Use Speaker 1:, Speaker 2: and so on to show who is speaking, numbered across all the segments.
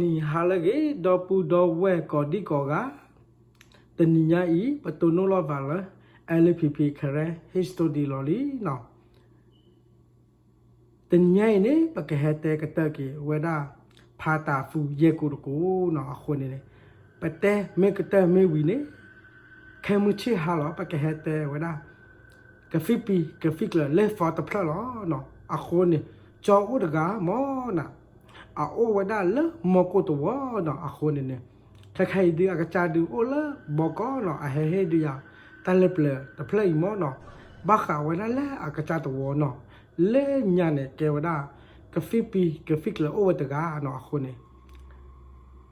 Speaker 1: ni halage do pu do we ko di ko ga teninya I patono lo vala LPP kare history lo li no teninya ni pakahete kataki weda phata fu ye ko ko no akhone ne pate me kata me wi ne khemuchi halo pakahete weda kafipi kafikla le for the pla lo no akhone cho udaga mo na a o weda le mo ko to wo no akhone neใครดีอากาศดูโอละบอกก็เนาะเฮ้ดูอย่างแต่เล็บเลยแต่เพลย์มอเนาะบ้าข่าวไว้นั่นแหละอากาศตัวเนาะเล่นยันเนี่ยเกวดากาฟิปีกาฟิกเลยโอเวตกาเนาะคนเนี่ย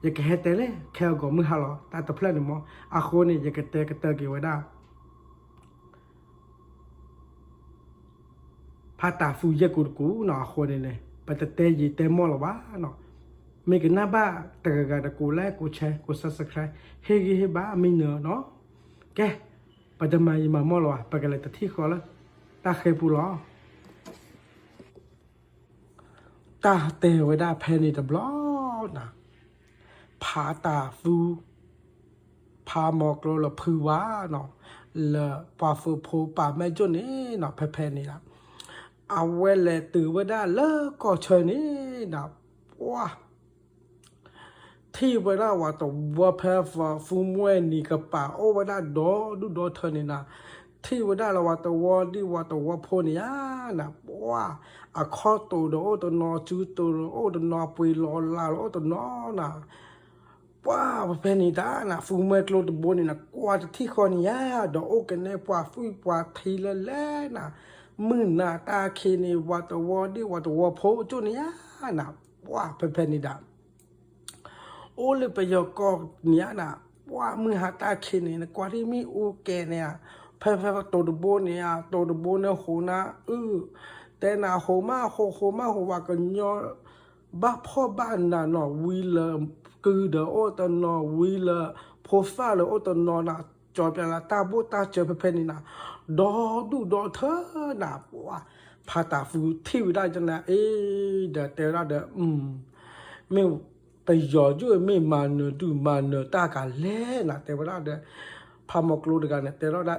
Speaker 1: อยากเห็นแต่เลยแค่ก็มือฮัลโหลแต่เพลย์เนี่ยมอคนเนี่ยอยากเตะเกวดาพาตาฟูเยกูเนาะคนเนี่ยไปเตะยีเตะมอหรอวะเนาะไม่กินหน้าบ้าแต่ก็ได้กูแลกูแชร์กูซับสไครต์เฮ้ยบ้าไม่เนอะเนาะแกปัจจุบันยังมามอลวะไปกันเลยแต่ที่ขอละตาเคยพูดหรอตาเตะไว้ได้แพนี่ดับล้อนะผาตาฟูพาหมอกเราพื้นว่าเนาะละปาฟูโพป่าแม่จุนนี่เนาะแพนี่ละเอาไว้เลยตื่นไว้ได้แล้วก็เชิญนี่นะว้าที่เวลาว่าตัวว่าเพฟฟูมวยนี่กับป่าโอ้เวลาดูเธอนี่นะที่เวลาเราว่าตัวว่าตัวว่าพนี่นะว่าอะข้อตัวนอจูตัวนอปุยลอลาตัวนอนะว่าเป็นนี่ด้านะฟูมวยโกลดบนนี่นะกว่าที่ข้อนี้ดอกโอกันเนี่ยว่าฟูว่าทีละเล่นะมือหน้าตาเคนี่ว่าตัวว่าโพจุนี่นะว่าเป็นนี่ด้าโอ้เลยไปยกอกเนี้ยนะว่ามือหาตาเขนเนี่ยกว่าที่มีโอแกเนี่ยเพ่ตัวดโบเนี่ยโหนะแต่น่ะโหมาว่ากันยอบ้าพ่อบ้านน่ะเนาะวีละคือเดอโอตนอวีละโพฟ้าเลยโอตนอน่ะจอดเป็นละตาโบตาเจอเพ่นี่นะดอเธอน่ะว่าพาตาฟูที่ได้จังนะเดอแต่ละเดอไม่ไปยอจู่ไม่มาเนดูมาเนตากาเล่นะแต่เวลาเดพามอกลูดกันแต่เราได้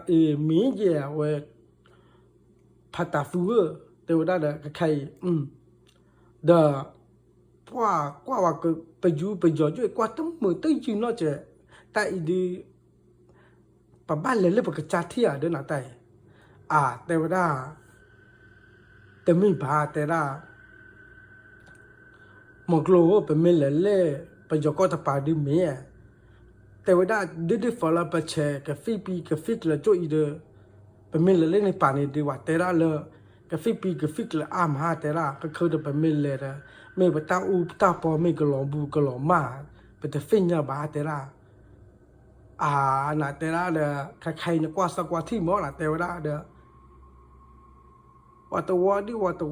Speaker 1: มีเยอะเวพัตตาฟูแต่เวลาเดใครเดว่าก็ไปยอจู่กว่าต้องมือตั้งยืนนอเจแต่อีดีปะบ้านเลยปะกระจาที่เดินหน้าแต่แต่เวลาแต่ไม่บาแต่ละมองโลกเป็นเมลเล่ไปยกก็ตะปาดิเมียแต่ว่าได้ฟอลล์ไปเชกับฟิกเลยจ่อยเดอเป็นเมลเล่ในป่านี้ดีว่าแต่ละเลยกับฟิกเลยหาแต่ละก็คือจะเป็นเมลเลยนะไม่ไปตาปอไม่ก็หลงก็หลงมาเป็นแต่ฟินเนี่ยบ้าแต่ละน่ะแต่ละเดอใครเนี่ยกว่าสักว่าที่มอน่ะแต่ว่าเดอว่าตั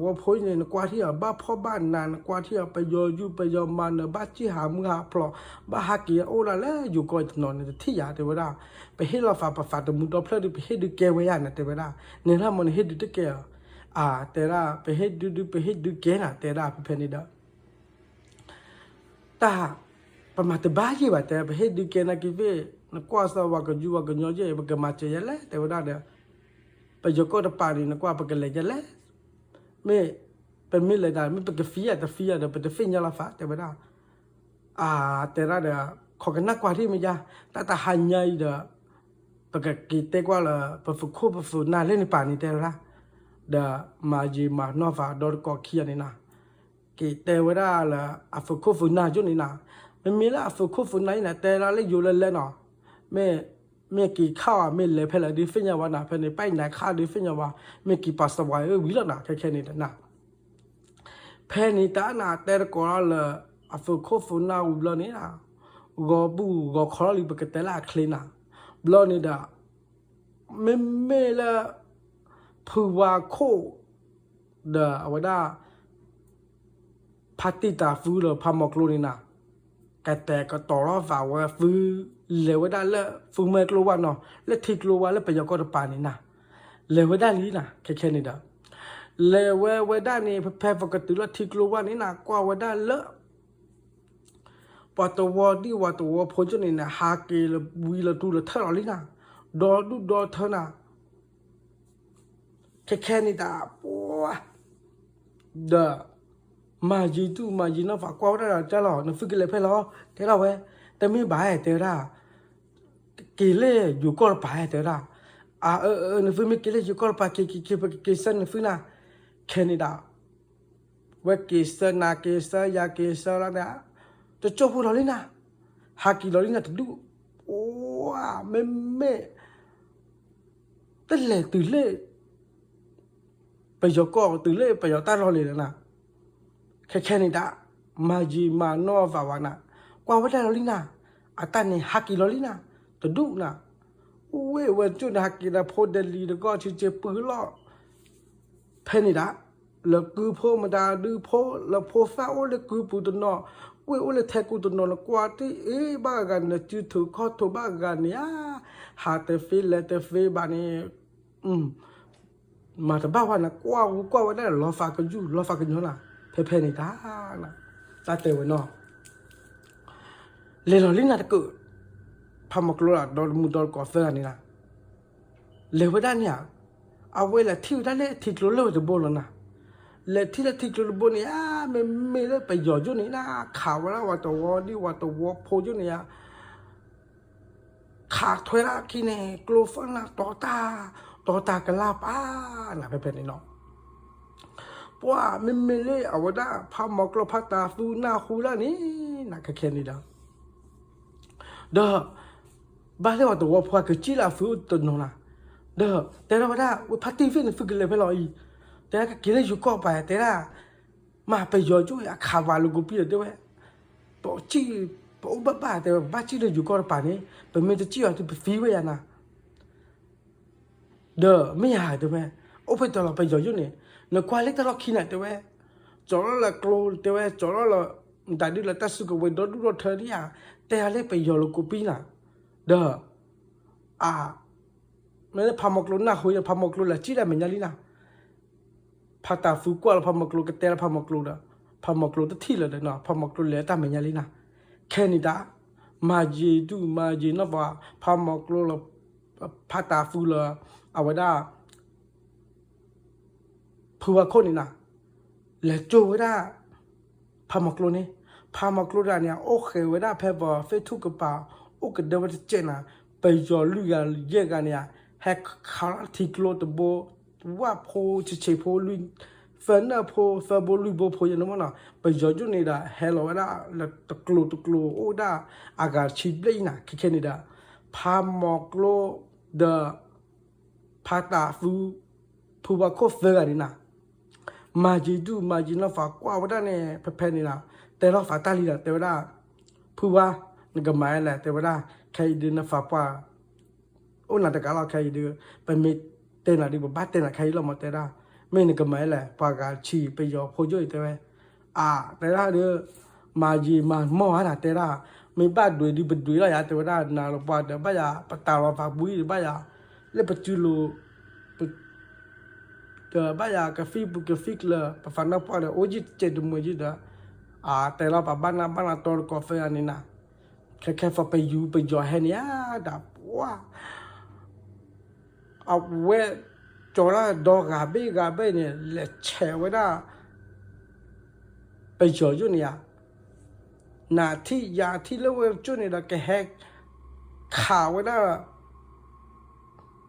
Speaker 1: วพ้นเนี่ยกว่าที่บ้าพ่อบ้านนานกว่าที่ไปอยู่ไปยอมมันบ้าที่หามึงหาพลอบ้าฮักเกียโอละแล้วอยู่ก่อนนอนเนี่ยที่ยาแต่ว่าไปให้เราฝาตัวมุดตัวเพลิดไปให้ดูแกไว้ยานะแต่ว่าเนี่ยถ้ามันให้ดูแกแต่ละไปให้ดูแกนะแต่ละเป็นนี่เด้อตาประมาณแต่บ้าที่ว่าแต่ไปให้ดูแกนะกี่เว้นักกว่าสาวก็อยู่ก็ย้อนเยอะก็มาเจอแล้วแต่ว่าเด้อไปยกก็ตะปาดีนะกว่าไปกันเลยจะแล้วไม่เป็นมิเลยได้ไม่เป็นกาแฟแต่เดี๋ยวเป็นฟินยาลาฟ้าแต่ไม่ได้แต่ละเดี๋ยวขอกันนักกว่าที่ไม่ยาแต่หันใหญ่เดี๋ยวเป็นกิจกว่าละเป็นฝึกน่าเล่นในป่านี่แต่ละเดี๋ยวมาจีมานอฟ้าดอร์ก็เขียนนี่นะกิจแต่ว่าละฝึกน่าจุนี่นะไม่มีละฝึกไหนนะแต่ละเล่นอยู่เล่นเนาะไม่กี่ข้าวไม่เลยเพลดีฟิญญาวานะเพลในไปไหนข้าวดีฟิญญาวาไม่กี่ปัสสาวะวิลนะแค่นี้นะเพลนี้แต่นะแต่ก็ละฝึกน่าอุบลนี่นะก็ขอรีบกันแต่ละคลีนะบลนี่ด่าไม่ละผู้ว่าโคเดาว่าได้พัติตาฟูเลยพามอกลูนี่นะแต่ก็ต่อรอบฝ่าว่าฟูเลวได้แล้วฟูเมกลัวเนาะแล้วทิกลัวแล้วไปยกกระปานี่นะเลวได้ลีนะแค่นี้เด้อเลวได้นี่แพ้ปกติแล้วทิกลัวนี่นะกว่าว่าได้แล้ว ปตวดีว่าตัวพจนี่นะฮาเกลวีละดูละเท่าลินะดอดูดอเท่านะแค่นี้ตาปัวเดอมาจีตูมาจีน่าฝากกว่าได้จ้าหรอนึกฟิกเลยเพื่อหรอเท่าไหร่แต่ไม่บ่ายเท่าไหร่กิเลอยู่ก็บ่ายเท่าไหร่นึกฟิกไม่กิเลอยู่ก็บ่ายกิสันนึกฟิกนะแค่นี้ตาเวกิสันนากิสันยากิสันแล้วเนี่ยจะจบพูดอะไรนะฮากิลอลินะถึงดูโอ้ไม่แต่เล่ตื่นเล่ไปยกก็ตื่นเล่ไปยกตาลอเลยนะแค่นี้ด่ามาจีมาโนฟาวานะกว่าว่าได้ลอลินะอาตานี่ฮากิลอลินะถึงดูนะเว้ยจุดฮากินะพอเดลีแล้วก็ชิเจปื้อล้อเพนี่ด่าแล้วกูพอมาด่าดูพอแล้วพอฟ้าโอ้เลยกูพูดนอโอ้เลยแทกูตัวนอแล้วกว่าที่บ้ากันนะจุดถูกข้อถูกบ้ากันเนี่ยหาแต่ฟีเลแต่ฟีบ้านนี้มาแต่บ้าวันนะกว่าวันได้รอฝากกันอยู่รอฝากกันอยู่นะเพนี่ด่านะตาเตวันนอเลยเราลิ้นน่ะก็พามากลัวดอลมูดอลกอเฟอร์นี่นะเลยว่าด้านเนี่ยเอาไว้ละที่ด้านเล่ที่กลัวเลยจะบอกแล้วนะเลยที่ละที่กลัวบอกเนี่ยไม่เลยไปหยอดจุนี่นะข่าวแล้วว่าตัวนี่ว่าตัวโพจุนี่ขาถอยละขี้เนี่ยกลัวฟังนะต่อตากันลาป้านะเพนี่เนาะเพราะว่าไม่เลยเอาไว้ได้พามากลัวพัตตาฟูหน้าคูแล้วนี่นะแค่นี้ละเด้อบ้านเราตัวพอคือจีลาฟูตัวนนะเด้อแต่เราว่าว่าพัฒน์ฟินฟิกเลยไปเลยแต่ก็กินได้อยู่ก็ไปแต่ละมาไปยอจุยขาวาลูกุปีเดียวปอจีปอบ้าแต่บ้าจีเลยอยู่ก็ป่านนี้เป็นไม่จะจีอ่ะที่ไปฟีไว้ยังนะเด้อไม่อยากเดี๋ยวโอ้ไปตลอดไปยอจุเนี่ยในความเล็กตลอดขี้หนักเดี๋ยวจอดละกลัวเดี๋ยวจอดละแต่ดูละตัดสุกไว้ดอดูรถเธอเนี่ยแต่อะไรไปยอลูกุปีน่ะเด้อไม่ได้พามกลุน่ะคุยพามกลุละจีได้เหมือนยังลีน่ะพัตตาฟูกว่าพามกลุก็แต่ละพามกลุละพามกลุตั้งที่เลยเนาะพามกลุเลยแต่เหมือนยังลีน่ะแค่นี้ด่ามาจีน่ะว่าพามกลุละพัตตาฟูละเอาไว้ได้ผู้ว่าคนนี่น่ะและโจไว้ได้พามกลุนี่พามกลุเนี่ยโอเคไว้ได้เพื่อเฟซทุกกระเป๋าโอเคเดี๋ยวจะเจนะไปยอลุยกันเยอะกันเนี่ยแฮกขาที่กลัวตัวโบว่าโพเฉยโพลุยเฟนน่ะโพเฟบลุยโบโพยันมันน่ะไปยอจุนี่ด่าเฮลโลด่าแล้วตะกลัวโอ้ด่าอากาศชิบเลยนะแค่นี้ด่าพามอกโลเดพาตาฟูผู้ว่าโคเฟกันนี่นะมาจีน่าฝากกว่าว่าได้เนี่ยเพนี่นะแต่เราฝากตาลีนะแต่ว่าผู้ว่านี่ก็หมายแหละแต่ว่าใครเดินน่ะฝากว่าโอ้น่าจะกล่าวใครดูไปมีเต้นอะไรบ้างเต้นอะไรใครเรามาเต้นได้ไม่นึกไม่แหละปากกาชีไปยอพอยแต่ว่าแต่ละเดือมาจีมาหม้ออะไรแต่ละไม่บ้านด้วยดีบัดด้วยละยาแต่ว่านาเราบ้านเดี๋ยวบ้านยาปตาเราฝากบุยบ้านยาเล่นปัจจุบันเดี๋ยวบ้านยากาแฟบุกกาแฟเลยปะฟังนับว่าเดี๋ยวโอ้ยเจ็ดมือจีเด้อแต่เราปะบ้านเราตัวกาแฟอันนี้นะแค่ฟังไปอยู่ไปจอยให้เนี่ยดับว่าเอาเวจอละดอกกาเบ้เนี่ยเละเฉยไว้ได้ไปจอยอยู่เนี่ยนาที่ยาที่เลี้ยวจุนี่ละแกแหกข่าวไว้ได้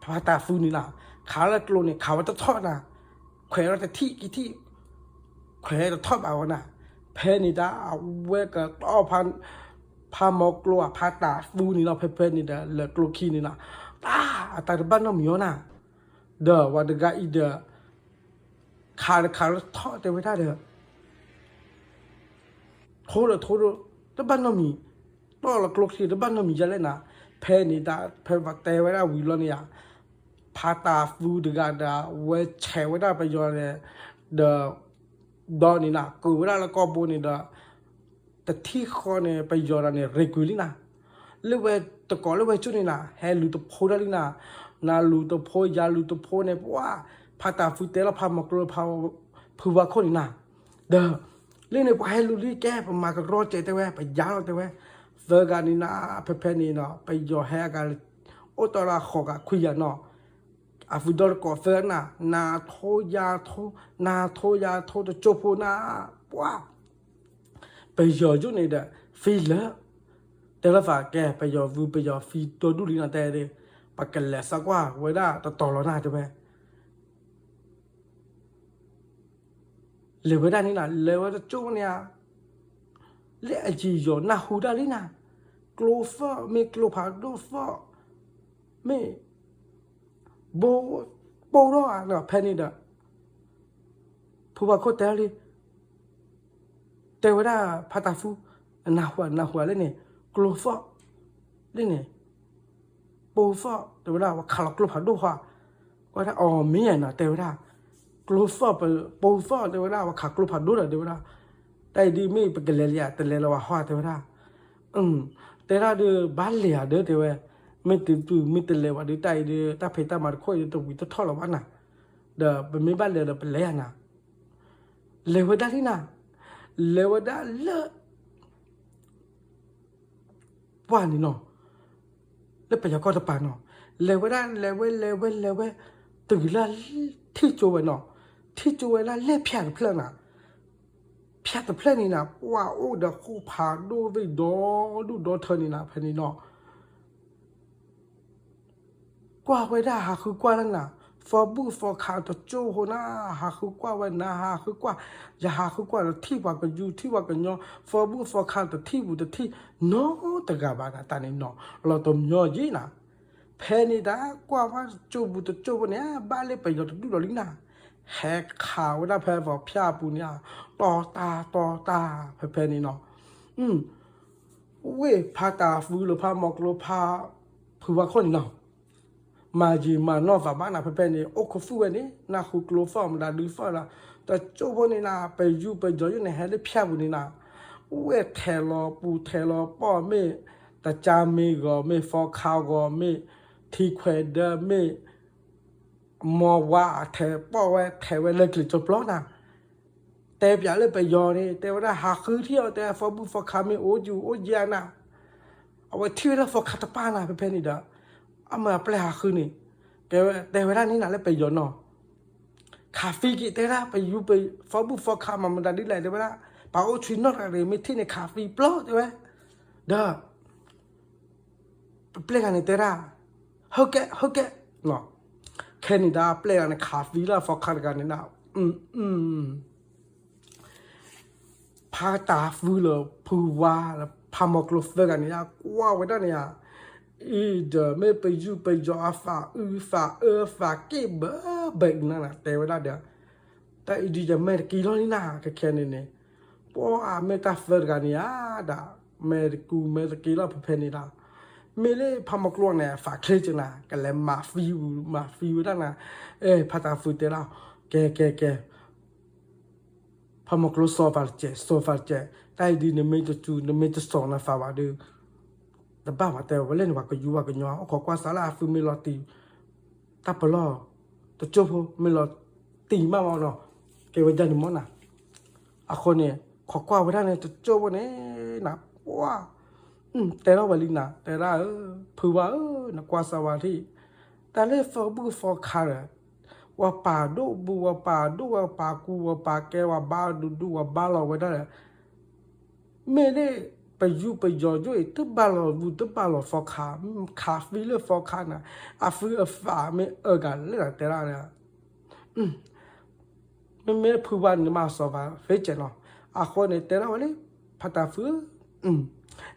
Speaker 1: พาตาฟูนี่ละข่าวละกลัวเนี่ยข่าวว่าจะทอดนะแขวนเราจะที่กี่ที่แขวนจะทอดเอานะเพนี่ได้เอาเวก็ต่อพามอกลัวพาตาฟูนี่เราเพนี่ได้เละกลัวขี้นี่นะแต่บ้านเรามีนะเด้อว่าเด็กอีเด้อขาทอดแต่ไม่ได้เด้อโทษแต่บ้านเรามีต่อละกลัวขี้แต่บ้านเรามีจะเล่นนะเพนี่ได้เพว่าแต่ไว้ได้วิลเนี่ยพาตาฟูเด็กได้เวเฉไว้ได้ไปยอเนี่ยเด้อดอนี่นะกูเวลาละก็โบนี่เด้อแต่ที่คอเนี่ยไปยอเนี่ยเรกุลินะเลือกตะกอเลือกจุดนี่นะแฮลูตโพดาลินะนาลูตโพยาลูตโพเนี่ยว่าพาตาฟูเตละพามากรพาผู้ว่าคนนี่นะเด้อ เรื่องในไปลุลี่แก้ประมาณก็รอเจแต่ว่าไปยาวแต่ว่าเฟอร์กันนี่นะเพนี่เนาะไปย่อแฮกันโอตระขอกะคุยเนาะอาฟิดอลก็เฟอร์นาโทยาโทนาโทยาโทจะจบนะว้าไปย่อจุดนี้เด้อฟีเลแต่ละฝากแกไปย่อวูไปย่อฟีตัวดูดีนะแต่เด้ปากกันแหละสักว่าเวลาต่อแล้วนะจะไปเลวด้านนี้นะเลวด้านจุดเนี่ยเลี้ยจีโยนาหูดาลีนะกลัวฟ้าไม่กลัวผาดูฟ้าไม่โบโบรอเนาะเพนี่เด้อผู้ว่าเขาแต่ลีแต่ว่าได้พัตาฟูนาหัวเลยเนี่ยกลัวฟ้าเลยเนี่ยโบฟ้าแต่ว่าได้ว่าขาลกลัวผาดูฟ้าก็ได้อ๋อไม่เห็นนะแต่ว่าได้กลัวฟ้าไปโบฟ้าแต่ว่าได้ว่าขากลัวผาดูแต่ว่าได้แต่ดีไม่ไปกันเลยอ่ะแต่เลยเราว่าหัวแต่ว่าได้แต่ละเดือบาลีอ่ะเด้อแต่ว่าไม่ติดตัวไม่ติดเลยว่าเดือแต่เดือถ้าเพต้ามาค่อยตัววิตทอลวันน่ะเด้อเป็นไม่บาลีเด้อเป็นเลยนะเลวด้านนี้นะเลวด้านเลว่านี่เนาะแล้วไปยังก็จะปานเนาะเลวด้านเลวตื่นละที่จูเนาะที่จูละเล่เพี้ยนเพลินน่ะเพี้ยนเพลินนี่นะว่าโอ้เดี๋ยวคู่พาดูไปดูเธอนี่นะเพนี่เนาะกว่าไว้ได้หาคือกว่านั่นน่ะฟอบูฟอข่าวตัวโจ้หัวหน้าหาคือกว่าไว้นะหาคือกว่าอย่าหาคือกว่าที่ว่ากันอยู่ที่ว่ากันย่อฟอบูฟอข่าวตัวที่บุตรที่เนาะตะกาบานะตานี่เนาะเราต้องย่อยีนะเพนี่ดากว่าว่าโจ้บุตรโจ้เนี่ยบ้านเล็กไปย่อดูดอลินะแหกข่าวได้เพฟอพิอาปูเนี่ยต่อตาเพนี่เนาะเว้ยพาตาฟูหรือพาหมอกหรือพาผู้ว่าคนเนาะมาจีมานอฟ้าบ้านน่ะเพื่อนนี่โอ้คือฟูเวนี่น่าคุกโลฟ้ามันได้ดูฟ้าละแต่โจ้พวกนี้น่ะไปอยู่ไปจอยอยู่ในแฮร์รี่พิอาบุนี่น่ะเวทเทลอปูเทลอป้อเมแต่จามีก็ไม่ฟอข้าวก็ไม่ทีเควเดอร์ไม่มอว่าเทป้อไว้เทไว้เลยกลิ่นจบล้อน่ะแต่อย่าเลยไปยอนี่แต่ว่าหาคือเที่ยวแต่ฟอบุฟอคาไม่โอ้อยู่โอ้ยาน่ะเอาไว้ที่แล้วฟอคาตาป้าน่ะเพื่อนนี่เด้ออามาแปลหาคือนี่แต่เวลานี้น่ะเลยไปยอนเนาะคาเฟ่กี่แต่ละไปอยู่ไปฟอบุฟอคามันได้ดีเลยแต่เวลาป่าวชินนอกอะไรไม่ที่ในคาเฟ่ปลอดใช่ไหมเด้อเปลี่ยนกันในแต่ละเฮกเนาะแค่นี้ได้เปลี่ยนกันในคาเฟ่ละฟอคากันนี่นะพาตาฟูเลยผู้ว่าแล้วพามอกลฟกันนี่นะว้าวไว้ได้เนี่ยอีเดไม่ไปอยู่ไปจอฟ้าฟ้าเก็บเบิกนั่นแหละแต่เวลาเดียวแต่อีดีจะไม่กี่ร้อยนี่นะแค่นี้เนี่ยพอไม่ตัดเฟิร์กันเนี่ยด่าไม่กี่ร้อยเพนนี่ละไม่เลยพามากลัวเนี่ยฝากเคยจังนะกันเลยมาฟิวนั่นนะพัตตาฟูเตล่าแกพามากลัวโซฟาเจแต่ดีเนี่ยไม่จะจูเนี่ยไม่จะสองนะฟ้าว่าดูแต่บ้าว่าแต่ว่าเล่นว่าก็อยู่ว่าก็ย้อนขอกว่าสาราฟิไม่รอตีตับปลอตัวโจ้พไม่รอตีมากเนาะเกว่าจันมอน่ะอะคนเนี่ยขอกว่าไว้ได้เนี่ยตัวโจ้วันนี้นะว้าแต่เราวันนี้นะแต่ละผือว่านักกว่าสวัสดีแต่เล่ฟอบุฟอคาร์ว่าป่าดูบัวป่าดูว่าป่ากูว่าป่าแกว่าบ้าดูว่าบ้าเราไว้ได้ไม่ได้ไปอยู่ไปจอยตึบบาลบูตึบบาลฟอคาฟีเลฟอคานะอาฟีฟ้าไม่กันเลยนะแต่ละเนี่ยไม่พูดว่านี่มาสอบว่าเฟจเนาะอาคนเนี่ยแต่ละวันนี้พัตตาฟู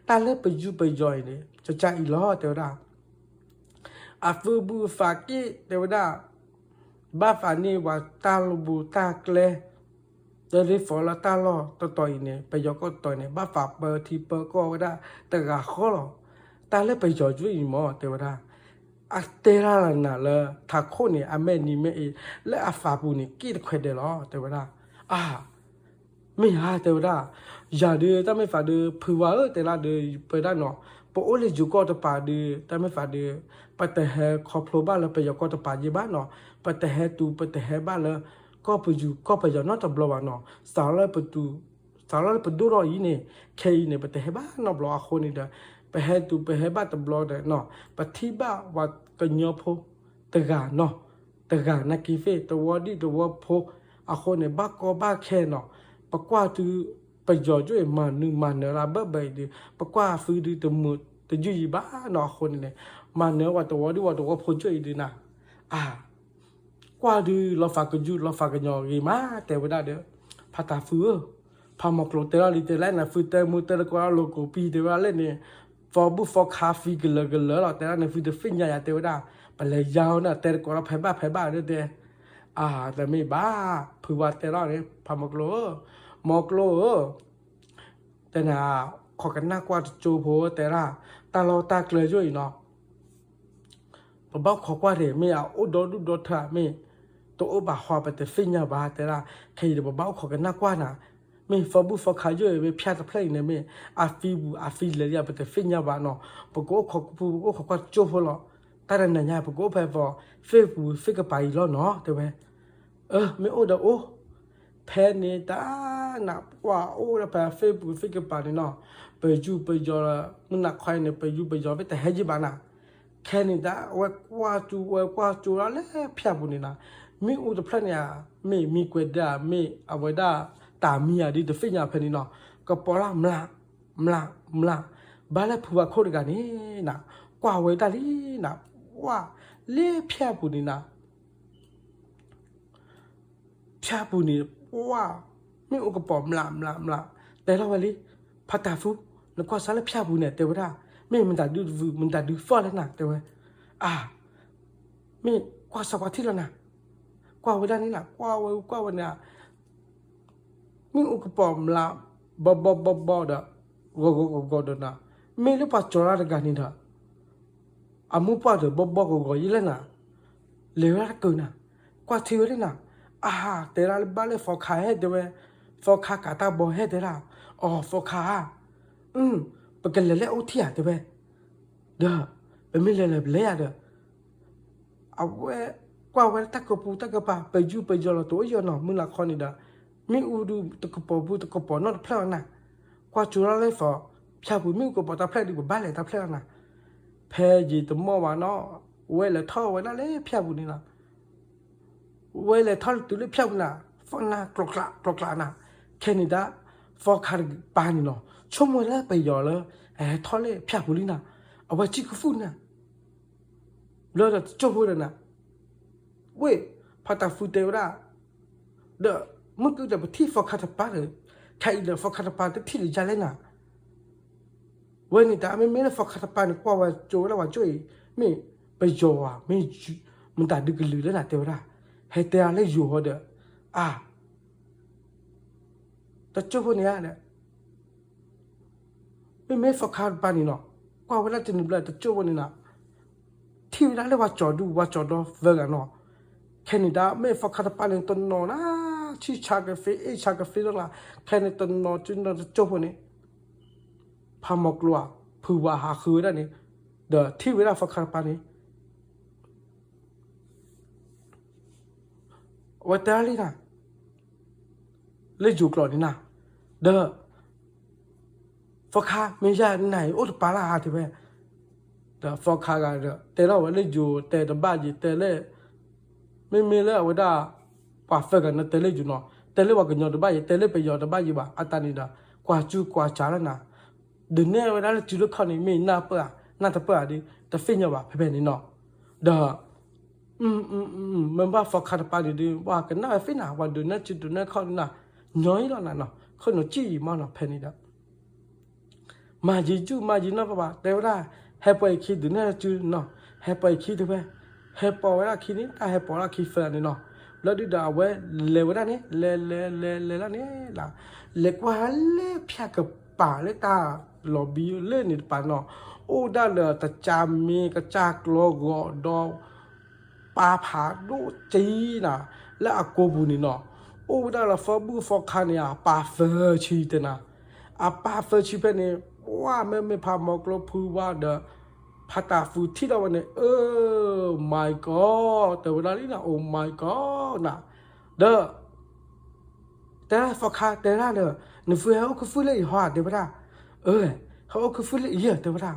Speaker 1: แต่เลยไปอยู่ไปจอยเนี่ยจะใจอีล้อแต่ว่าอาฟูบูฟากีแต่ว่าบ้าฟานี่ว่าตาลบูตาเกลจะได้ฝอละตาล้อต่อยเนี่ยไปยกก็ต่อยเนี่ยบ้าฝากเบอร์ทีเปอร์ก็ว่าได้แต่กะข้อหรอตาเล่ไปจอจุ้ยมั้งแต่ว่าอัตเตอร์ละน่ะเลยถ้าคนเนี่ยอเมนี่ไม่และอาฟาบุนี่กี่ขวดเดียวหรอแต่ว่าไม่หาแต่ว่าอย่าเดือแต่ไม่ฝาเดือเผื่อว่าแต่ละเดือไปได้เนาะพอโอเลจูก็จะป่าเดือแต่ไม่ฝาเดือปัตเตอร์ขอบโผล่บ้านแล้วไปยกก็จะป่ายี่บ้านเนาะปัตเตอร์ตูปัตเตอร์บ้านแล้วก็ไปอยู่นอกจากบล็อกเนาะสาวเลยประตู สาวเราเป็นดูรอยีเนี่ยแค่ยีเนี่ยเป็นเฮบ้านอบล้อคนนี่เด้อไปเฮตูไปเฮบ้าตบล้อเด้อเนาะปฏิบ้าว่ากันยอพตะกาเนาะตะกานักกีเฟตัวดีตัวพอาคนเนี่ยบ้าก็บ้าแค่เนาะปะกว่าตือไปจอจ่วยมาหนึ่งมาเนราบ้าใบดีปะกว่าฟื้นดีตัวมือตัวยุ่ยบ้าเนาะคนเนี่ยมาเนื้อว่าตัวดีว่าตัวพจ่วยดีนะกว่าดีเราฝากกันยุดเราฝากกันยอกี่มาแต่ว่าได้เด้อพาตาฟื้นพามากรเตอร์ลิเตอร์แล้วนะฟื้นแต่มือเตอร์ก็โลโก้ปีเตอร์เล่นเนี่ยฟอร์บุฟอร์คาฟีกันเลยเราแต่ละเนี่ยฟื้นแต่ฟินใหญ่เตอร์ได้ไปเลยยาวนะแต่ก็เราแพ้บ้าเด้อแต่ไม่บ้าผือว่าแต่ละเนี่ยพามากรแต่น่ะขอกันหน้ากว่าจูโพแต่ละตาเราตาเกลือจ่วยเนาะบ่าวขอกว่าเด้ไม่เอาโอดอท่าไม่ตัวอบาฮอไปแต่ฟินยาบาแต่ละใครเดี๋ยวบ่าวขอกันหน้ากว่าน่ะไม่ฟอบุฟอขายจ่วยไปพิจารณาเพลงเนี่ยไม่อาฟีเลยอย่าไปแต่ฟินยาบาเนาะปกขอกว่าจูโพหรอแต่ละเนี่ยปกไปพอฟิกไปแล้วเนาะแต่ว่าไม่โอดโอแพ้เนี่ยตาหนักกว่าโอ้แล้วแพ้ฟิกไปเนาะไปยูไปยอมันหนักใครเนี่ยไปยูไปยอไปแต่ให้จีบานะแค่นี้ตาว่ากว่าจูแล้วแหละเพียบบุญนี่นะมีอุตพระเนี่ยมีกวดดามีเอาไว้ได้ตามีอะดีแต่ฟิญญาเพนี่เนาะก็ปอละมละบ้านละผัวโคตรกันนี่นะกว่าไว้ได้ลีนะว่าเล่เพียบบุญนี่นะชาปูนี่ว่าไม่อุกปอมละแต่ละวันนี้พัตตาฟุแล้วก็สารพิชาปูเนี่ยแต่ว่าไม่มันดูฟอแล้วนะแต่ว่าไม่กว่าสักวันที่แล้วนะกว่าวันนี้นะกว่าวันนี้ไม่อุกปอมละบเด้อเด้อนะไม่รู้ปัจจุบันกันนี่เด้ออามุปะเด้อยี่เลยนะเลวรักเกินนะกว่าที่วันนี้นะแต่ละบ้านเลยฟอคาให้เดี๋ยวฟอคากาตาบอให้เดี๋ยวฟอคาปกติเลยโอที่เดี๋ยวเป็นไม่เลยเด้อเอาไว้กว่าตะกบปะไปยูไปจอลตัวย้อนมึงละคนนี่เด้อมีอูดูตะกบนอตเพลานะกว่าจุฬาเลยฟอชาวบุญมีกบตาเพลดีกว่าบ้านเลยตาเพลนะแพ้จีตมอวานอเวลท่อเวลาเลยชาวบุญนี่นะเวลาทอลตุลิเพียวนะฟอนน่ากรกละนะแค่นี้ด้ฟอคาร์ปานี่เนาะชมเวลาไปยอเลยทอลเลยเพียวบุรีนะเอาไว้จิกฟูนะแล้วจะจบเลยนะเว้ยพอตาฟูเตวด้เด้อมึงก็จะไปที่ฟอคาร์ปาเลยใครเด้อฟอคาร์ปาที่จะเล่นนะเว้ยนี่แต่ไม่ได้ฟอคาร์ปานี่กว่าโจแล้วว่าช่วยไม่ไปยอไม่มันตัดดึกลือแล้วนะเตวด้ให้แต่อะไรอยู่หัวเด้อแต่เจ้าคนนี้เนี่ยไม่ฟักขาดปานี่เนาะกว่าเวลาจะนึกเลยแต่เจ้าคนนี้นะที่เวลาเรียกว่าจอดูเวกันเนาะแค่นี้ด้ไม่ฟักขาดปานี่ต้นนอนะชี้ชากาแฟแล้วล่ะแค่นี้ต้นนอจนเจ้าคนนี้พามอกลัวผือว่าหาคือได้นี่เด้อที่เวลาฟักขาดปานี่ว่าแต่อะไรนะเลยจุกหลอนี่นะเด้อฟอคาไม่ใช่ไหนโอ้ตปาลาหาที่เว้เด้อฟอคากันเด้อแต่เราเลยจุแต่ตบ้าจีแต่เลยไม่เลยว่าได้ป่าเฟกันนะแต่เลยจุเนาะแต่เลยว่ากันยอตบ้าจีแต่เลยไปยอตบ้าจีบ่าอัตานี่ด้กว่าจูกว่าจาระนะเดินเนี่ยเวลาจุดข้อนี้ไม่น่าเปื่อน่าจะเปื่อดิแต่ฟินยาบ่าเพ่นี่เนาะเด้อมันว่าฟอคาตปาดีว่ากันน่าฟินอ่ะว่าเดินเนี่ยจุดเนี่ยข้อนี้นะน้อยแล้วนะเนาะเขาหนูจี้มาเนาะเพ่นี่ด้มาจีน่าป่ะแต่ว่าให้ไปคิดดูเนี่ยจูเนาะให้ไปคิดดูไปให้ปอเวลาคิดนี่แต่ให้ปอเวลาคิดเฟรนเนาะแล้วดูดาวเว้เลวด้านนี้เลแล้วนี่ล่ะเล็กว่าเล็เพียกับป่าเล็กตาลอบบี้เล่นนี่ป่าเนาะโอ้ได้เลยแต่จามีกระจากโลโก้ดอปาผาโดจีน่ะและอากูบุนี่เนาะโอ้ได้ละฟอบูฟอคานี่ปาเฟอร์ชีเตนะปาเฟอร์ชีเป็นนี่ว่าไม่พามอกลพูว่าเดอพัตตาฟูที่เราวันนี้my god แต่เวลานี้นะโอ้ my god นะเด้อแต่ แต่ละฟักขาแต่ละเนี่ยนึกฟื้นเขาคือฟื้นเลยหัวเดี๋ยวบ่ได้เขาคือฟื้นเลยเยอะเดี๋ยวบ่ได้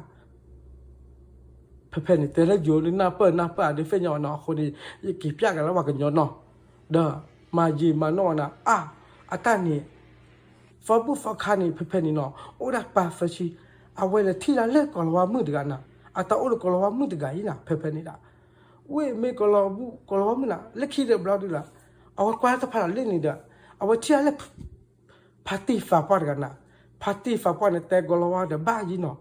Speaker 1: เพื่อนๆนี่แต่ละอยู่นี่น่าเปิดเดี๋ยวเฟยย้อนเนาะคนนี้ยี่กี่ปีกันแล้วว่ากันย้อนเนาะเด้อมายีมานอนนะอาการนี่ฟ้าบุฟ้าขานี่เพื่อนๆนี่เนาะโอ้ดักป่าฟ้าชีเอาไว้เลยที่ละเลิกก่อนว่ามือเดือนน่ะอาตาโอ้เลยก่อนว่ามือเดือนนะเพื่อนๆนี่ละเว้ยไม่ก่อนว่ามือน่ะเล็กขี้เดือบเราดีละเอาไว้กว่าจะพาเล่นนี่เด้อเอาไว้ที่ละเลิกพาร์ตี้ฟ้าปอดกันนะพาร์ตี้ฟ้าปอดเนี่ยแต่ก่อนว่าเดี๋ยวบ้ายีเนาะ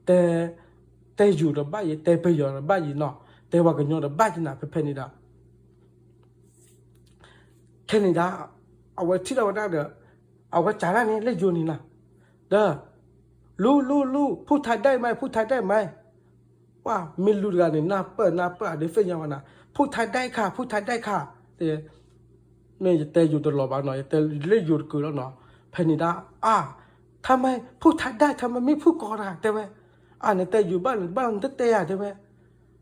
Speaker 1: แต่อยู่เดี๋ยวบ้ายีแต่ไปอยู่เดี๋ยวบ้ายีเนาะแต่ว่ากันย้อนเดี๋ยวบ้ายีน่ะเพื่อนๆนี่ละแค่นี้ละเอาไว้ที่เราได้เด้อเอาไว้จ่ายแล้วนี่เล่นอยู่นี่นะเด้อรู้พูดไทยได้ไหมว่าไม่รู้กันนี่น่าเปิดเดี๋ยวเฟยยังวันน่ะพูดไทยได้ค่ะแต่เนี่ยแต่อยู่ตลอดบ้านหน่อยแต่เล่นอยู่คือแล้วเนาะเพนิดาทำไมพูดไทยได้ทำไมไม่พูดก่อนแต่ว่าเนี่ยแต่อยู่บ้านแต่ใช่ไหม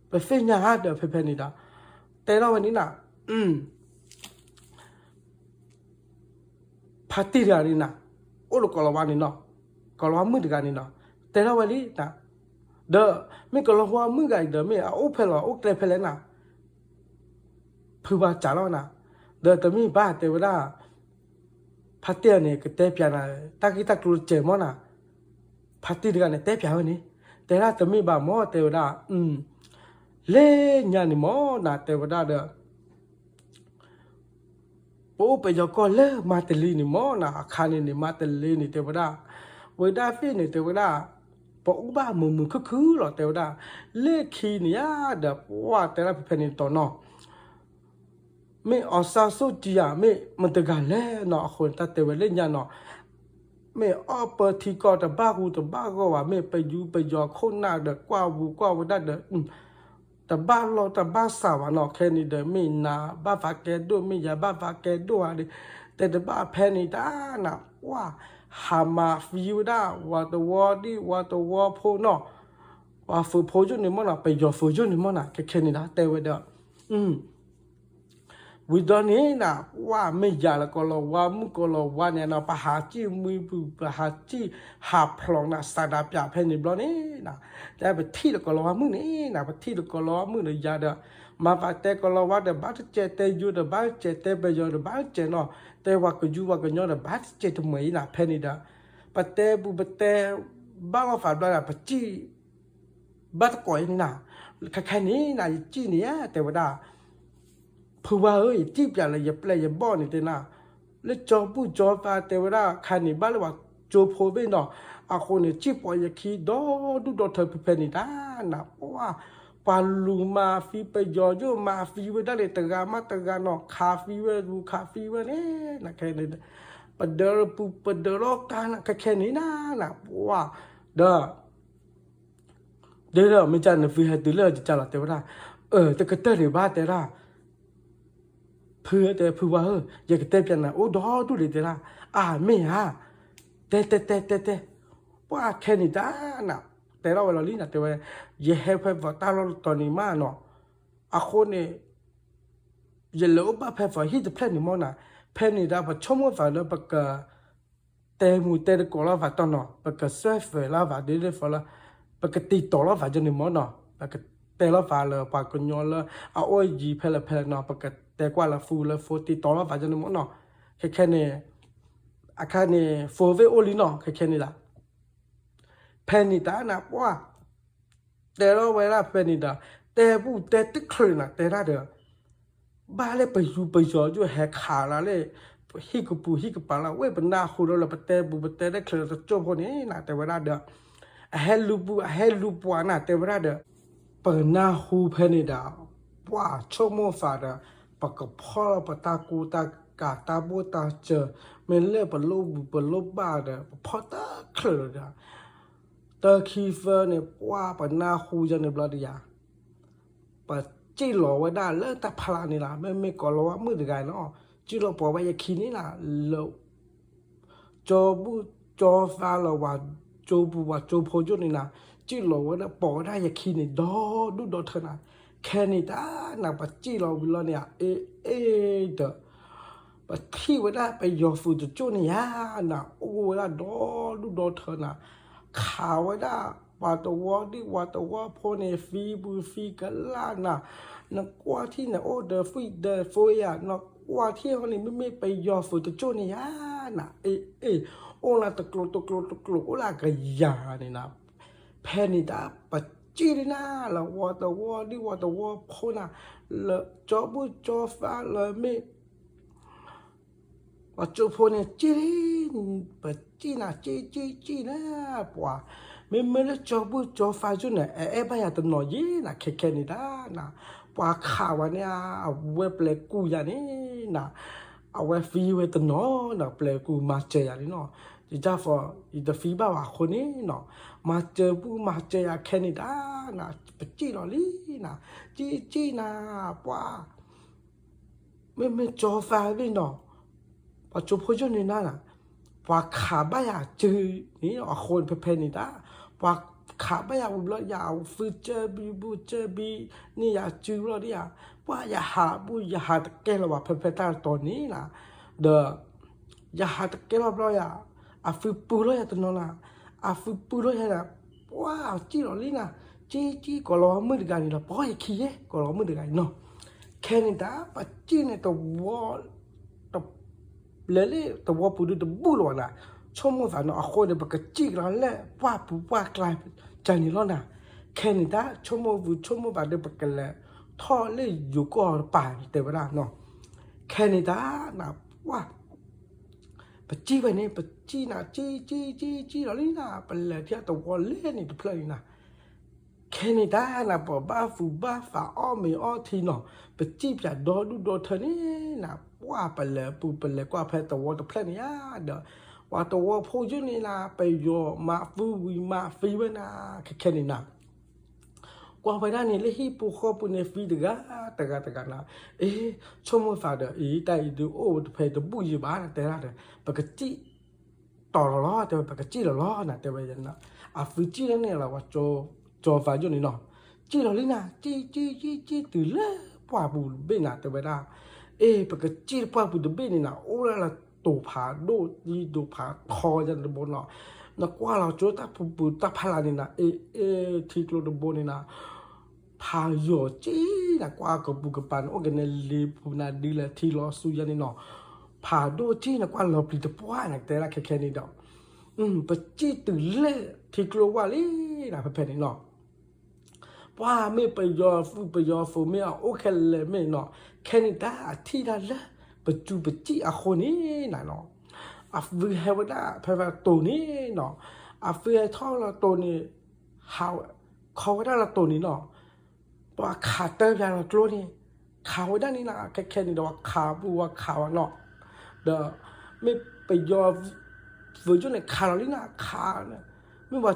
Speaker 1: ไปเฟยยังเด้อเพนิดาแต่เราวันนี้น่ะพาร์ตี้อะไรนี่นะโอ้ลูกกอลวานี่เนาะกอลวามือดีกันนี่เนาะแต่ละวันนี้นะเด้อไม่กอลวามือกันเด้อไม่โอ้เพลโอ้เกลเพลนะเพื่อว่าจ่าแล้วนะเด้อแต่มีบ้าแต่เวลาพาร์ตี้เนี่ยก็เตะพิอานะตากิตากรูเจมอนะพาร์ตี้ดีกันเนี่ยเตะพิอาวันนี้แต่ละแต่มีบ้ามอแต่เวลาเล่นยานี่มอนะแต่เวลาเด้อโอ้ไปยอก็เลิกมาเตลีนี่มอนะคานี่มาเตลีนี่เทวดาเวดาฟีนี่เทวดาปอุบามึงคือหรอเทวดาเลขีนี่ยาเดว่าแต่ละเพนิตอนอไม่อซาสุจิยาไม่มันตะกันแล้วเนาะคนตาเตวเล่นยาเนาะไม่เปิดทีก็แต่บ้าก็ว่าไม่ไปอยู่ไปยอคนหน้าเดกว่าวูได้เดแต่บ้านเราแต่บ้านสาวเนาะแค่นี้เดไม่นาบ้านฝากแกด้วยไม่อยากบ้านฝากแกด้วยแต่บ้านแพนิดานะว่าหามาฟิวด้าว่าตัววอโพเนาะว่าฟูโพจุนี่มันไปยอฟูจุนี่มันแค่นี้นะแต่ว่าเดวิดนี้นะว่าไม่อยากแล้วก็เราว่ามุก็เราว่าเนี่ยนะปะหาจีมือปะหาจีหาพลองนะสาดาบยาเพนิบลนี่นะแต่ไปที่แล้วก็เราว่ามือนี่นะไปที่แล้วก็เราว่ามือเนี่ยยาเดมาว่าแต่ก็เราว่าเดบ้านเจแต่อยู่เดบ้านเจแต่ไปอยู่เดบ้านเจเนาะแต่ว่าก็อยู่ว่าก็ย้อนเดบ้านเจทำไมนะเพนิดาปะแต่ปะแต่บ้านเราฝาดบ้านปะจีบ้านก่อยนี่นะแค่นี้นะจีเนี่ยแต่ว่าได้เพื่อว่าที่เปลี่ยนอะไรอย่าบ้อนนี่เถอะนะแล้วจอฟ้าแต่ว่าคันนี้บ้านเราว่าจอพอเป็นเนาะคนเนี่ยจีบว่าอย่าคิดดูเธอเป็นนี่ด้านะเพราะว่าปาลูมาฟีไปยอมาฟีไว้ได้เลยตะกาเนาะคาฟีไว้เนี่ยนะแค่นี้ปัดเดอร์กันแค่นี้นะเพราะว่าเด้อไม่จานฟีให้ตัวเลือกจะจัดละแต่ว่าแต่ก็เตอร์เลยบ้าแต่ละเพื่อว่าอยากเตะกันนะโอ้ดูเลยแต่ละไม่แต่ว่าแค่นี้ด้านะแต่เราลีนะแต่ว่าอย่าให้เพื่อนว่าตาเราตอนนี้มาเนาะคนเนี่ยอย่าเลิกบ้าเพื่อนว่าฮิตเพลนนี่มั้งนะเพลนนี่ด้าพอชมว่าฝ่ายเราปากแต่ก็เราฝ่ายตอนเนาะปากสวยฝ่ายเราฝ่ายเดี๋ยวฝ่ายเราปากตีต่อเราฝ่ายจนนี่มั้งเนาะปากแต่เราฝ่ายเราปากก็ย้อนเราโอ้ยจีเพลเนาะปากแต่กว่าเราฟูตีต่อเราฝ่ายจนนี่มั้งเนาะแค่นี้อาคารเนี่ยฟูเวโอลีเนาะแค่นี้ละเพนนิดานะว่าแต่เราเวลาเพนนิดาแต่ตึกคลีนะแต่ละเด้อบ้าเลยไปอยู่แหกขาละเลยฮิกปาละเว้ยเป็นหน้าหูเราละแต่ได้คลีจะจบคนนี้นะแต่เวลาเด้อเฮลูปัวนะแต่เวลาเด้อเป็นหน้าหูเพนนิดาว่าชั่วโมงฝ่าเด้อปากกับพ่อปตากูตากาตาบูตาเจอมันเล่เป็นลูกบ้าเด้อพ่อตาคลีเด้อตะคีเฟอร์เนี่ยว่าปนาคูจันในบลาดียาปะจีหล่อไว้ได้เลิกแต่พลานี่ล่ะไม่ก่อรอว่ามืดไกลเนาะจีหล่อปอไว้ยาคีนี่ล่ะเลจอฟ้าเราว่าจอพอจุนี่นะจีหล่อไว้ได้ปอได้ยาคีนี่ดูเถอะนะแค่นี้ตาหนักปะจีหล่อวิลเนี่ยเด้อ ปะที่ว่าได้ไปยอฟูจะจุนี่ยานะโอ้ละดอดูดอเธอนะข่าวว่าได้ว่าตัวดิว่าตัวพอเนี่ยฟีบูฟีกันล่ะนะนักว่าที่เนี่ยโอ้เดอฟีเดอฟูยานักว่าที่เขาเนี่ยไม่ไปยอฟูจะจุนี่ยานะโอ้ละตะกลุโอ้ละก็ยาเนี่ยนะแพนิดาปัจจีนะละว่าตัวดิว่าตัวพอนะละจอบุจอฟ้าละไม่ว่าจูพอเนี่ยจีปัจจีนะจีนะปัวไม่ละจอบุจอฟ้าจุเนี่ยไปอยากตัวหน่อยนะแค่นี้ด้านะปัวข่าวเนี่ยเว็บเล็กกูอย่างนี้นะเอาไว้ฟรีไว้ตัวน้อนะเปลกูมาเจออย่างนี้เนาะจะจ้าฟออีตัวฟรีบ้าว่าคนนี้เนาะมาเจอผู้มาเจอแค่นี้ด้านะปัจจีหล่อลี่นะจีนะปัวไม่จอฟ้าไม่เนาะ ปัจจุบันนี้นั่นน่ะว่าขาบ้ายาจือนี่อ่ะคนเพนี่ด้าว่าขาบ้ายาบุบล้อยาวฟูเจอบีบูเจอบีนี่ยาจือล้อนี่ยาว่าอย่าหาบุอย่าหาตะเกียบว่าเพตาตอนนี้นะเดออย่าหาตะเกียบล้อยาอาฟูปูล้อยาตัวนั้นนะอาฟูปูล้อยานะว้าวจีล้อนี่นะจีก็ล้อมือเดียวกันนี่ละป้อยขี้เย่ก็ล้อมือเดียวกันเนาะแค่นี้ด้าปัจจีเนี่ยตัววอตัวเลยตัวปูดูตัวบูหลวนะชมว่าเนาะคนเดียบกจีกันแหละว่าไกลใจนี่ล้อนะแค่นี้ด้าชมว่าเดียบกันแหละท่อเลยอยู่ก็ป่าแต่เวลาเนาะแค่นี้ด้านะว่าปะจีไปเนี่ยปะจีนะจีแล้วนี่นะเป็นเลยที่ตัวเล่นนี่ตัวเพลย์นะแค่นี้ด้านะปะบ้าฝ่าอ้อไม่อ้อทีเนาะปะจีบจะดอดูดอเธอนี่นะว่าเป็นเลยเป็นเลยกว่าเพลย์ตัวเพลย์นี่เด้อว่าตัวพูดอยู่นี่นะไปโยมาฟีเวนะแค่นี้นะกว่าไปได้เนี่ยเลยฮีปูข้อปูเนี่ยฟีตะกะนะชมว่าฝ่าเด้อแต่ดูโอ้เพลย์ตัวบุยบ้านแต่ละเด้อปะจีต่อล้อแต่ปะจีล้อนะแต่ว่าอย่างนั้นฟูจีนั่นเนี่ยเราว่าจอฟ้าอยู่นี่เนาะจีเราเลยนะจีตื่นเลยป้าปูเบน่ะแต่ว่าได้ปะจีป้าปูเบนี่นะโอ้ละตัวผาดูผาคอจันทบนเนาะนักว่าเราโจตาปูตาพลานี่นะที่กลดบนนี่นะพาโยจีนักว่ากับปูกับปันโอเกเนลีปูนาดีละที่ล้อสุยันนี่เนาะพาโดจีนักว่าเราปลิดป้านักแต่ละแค่นี้ดอกปะจีตื่นเลยที่กลัวว่าลี่นะเพื่อนนี่เนาะว่าไม่ไปยอฟูไม่เอาโอเคเลยไม่เนาะแค่นี้ได้ที่ได้ละปัจจุบันจีอาคนนี้นะเนาะอาฟิเฮวดาเพราะว่าตัวนี้เนาะอาฟิเฮท่อเราตัวนี้เขาได้เราตัวนี้เนาะว่าขาเตอร์ยาเราตัวนี้เขาได้นี่นะแค่นี้เนาะขาบัวขาวเนาะเด้อไม่ไปยอฟูจุเนี่ยขาเรานี่นะขาเนี่ยไม่ว่า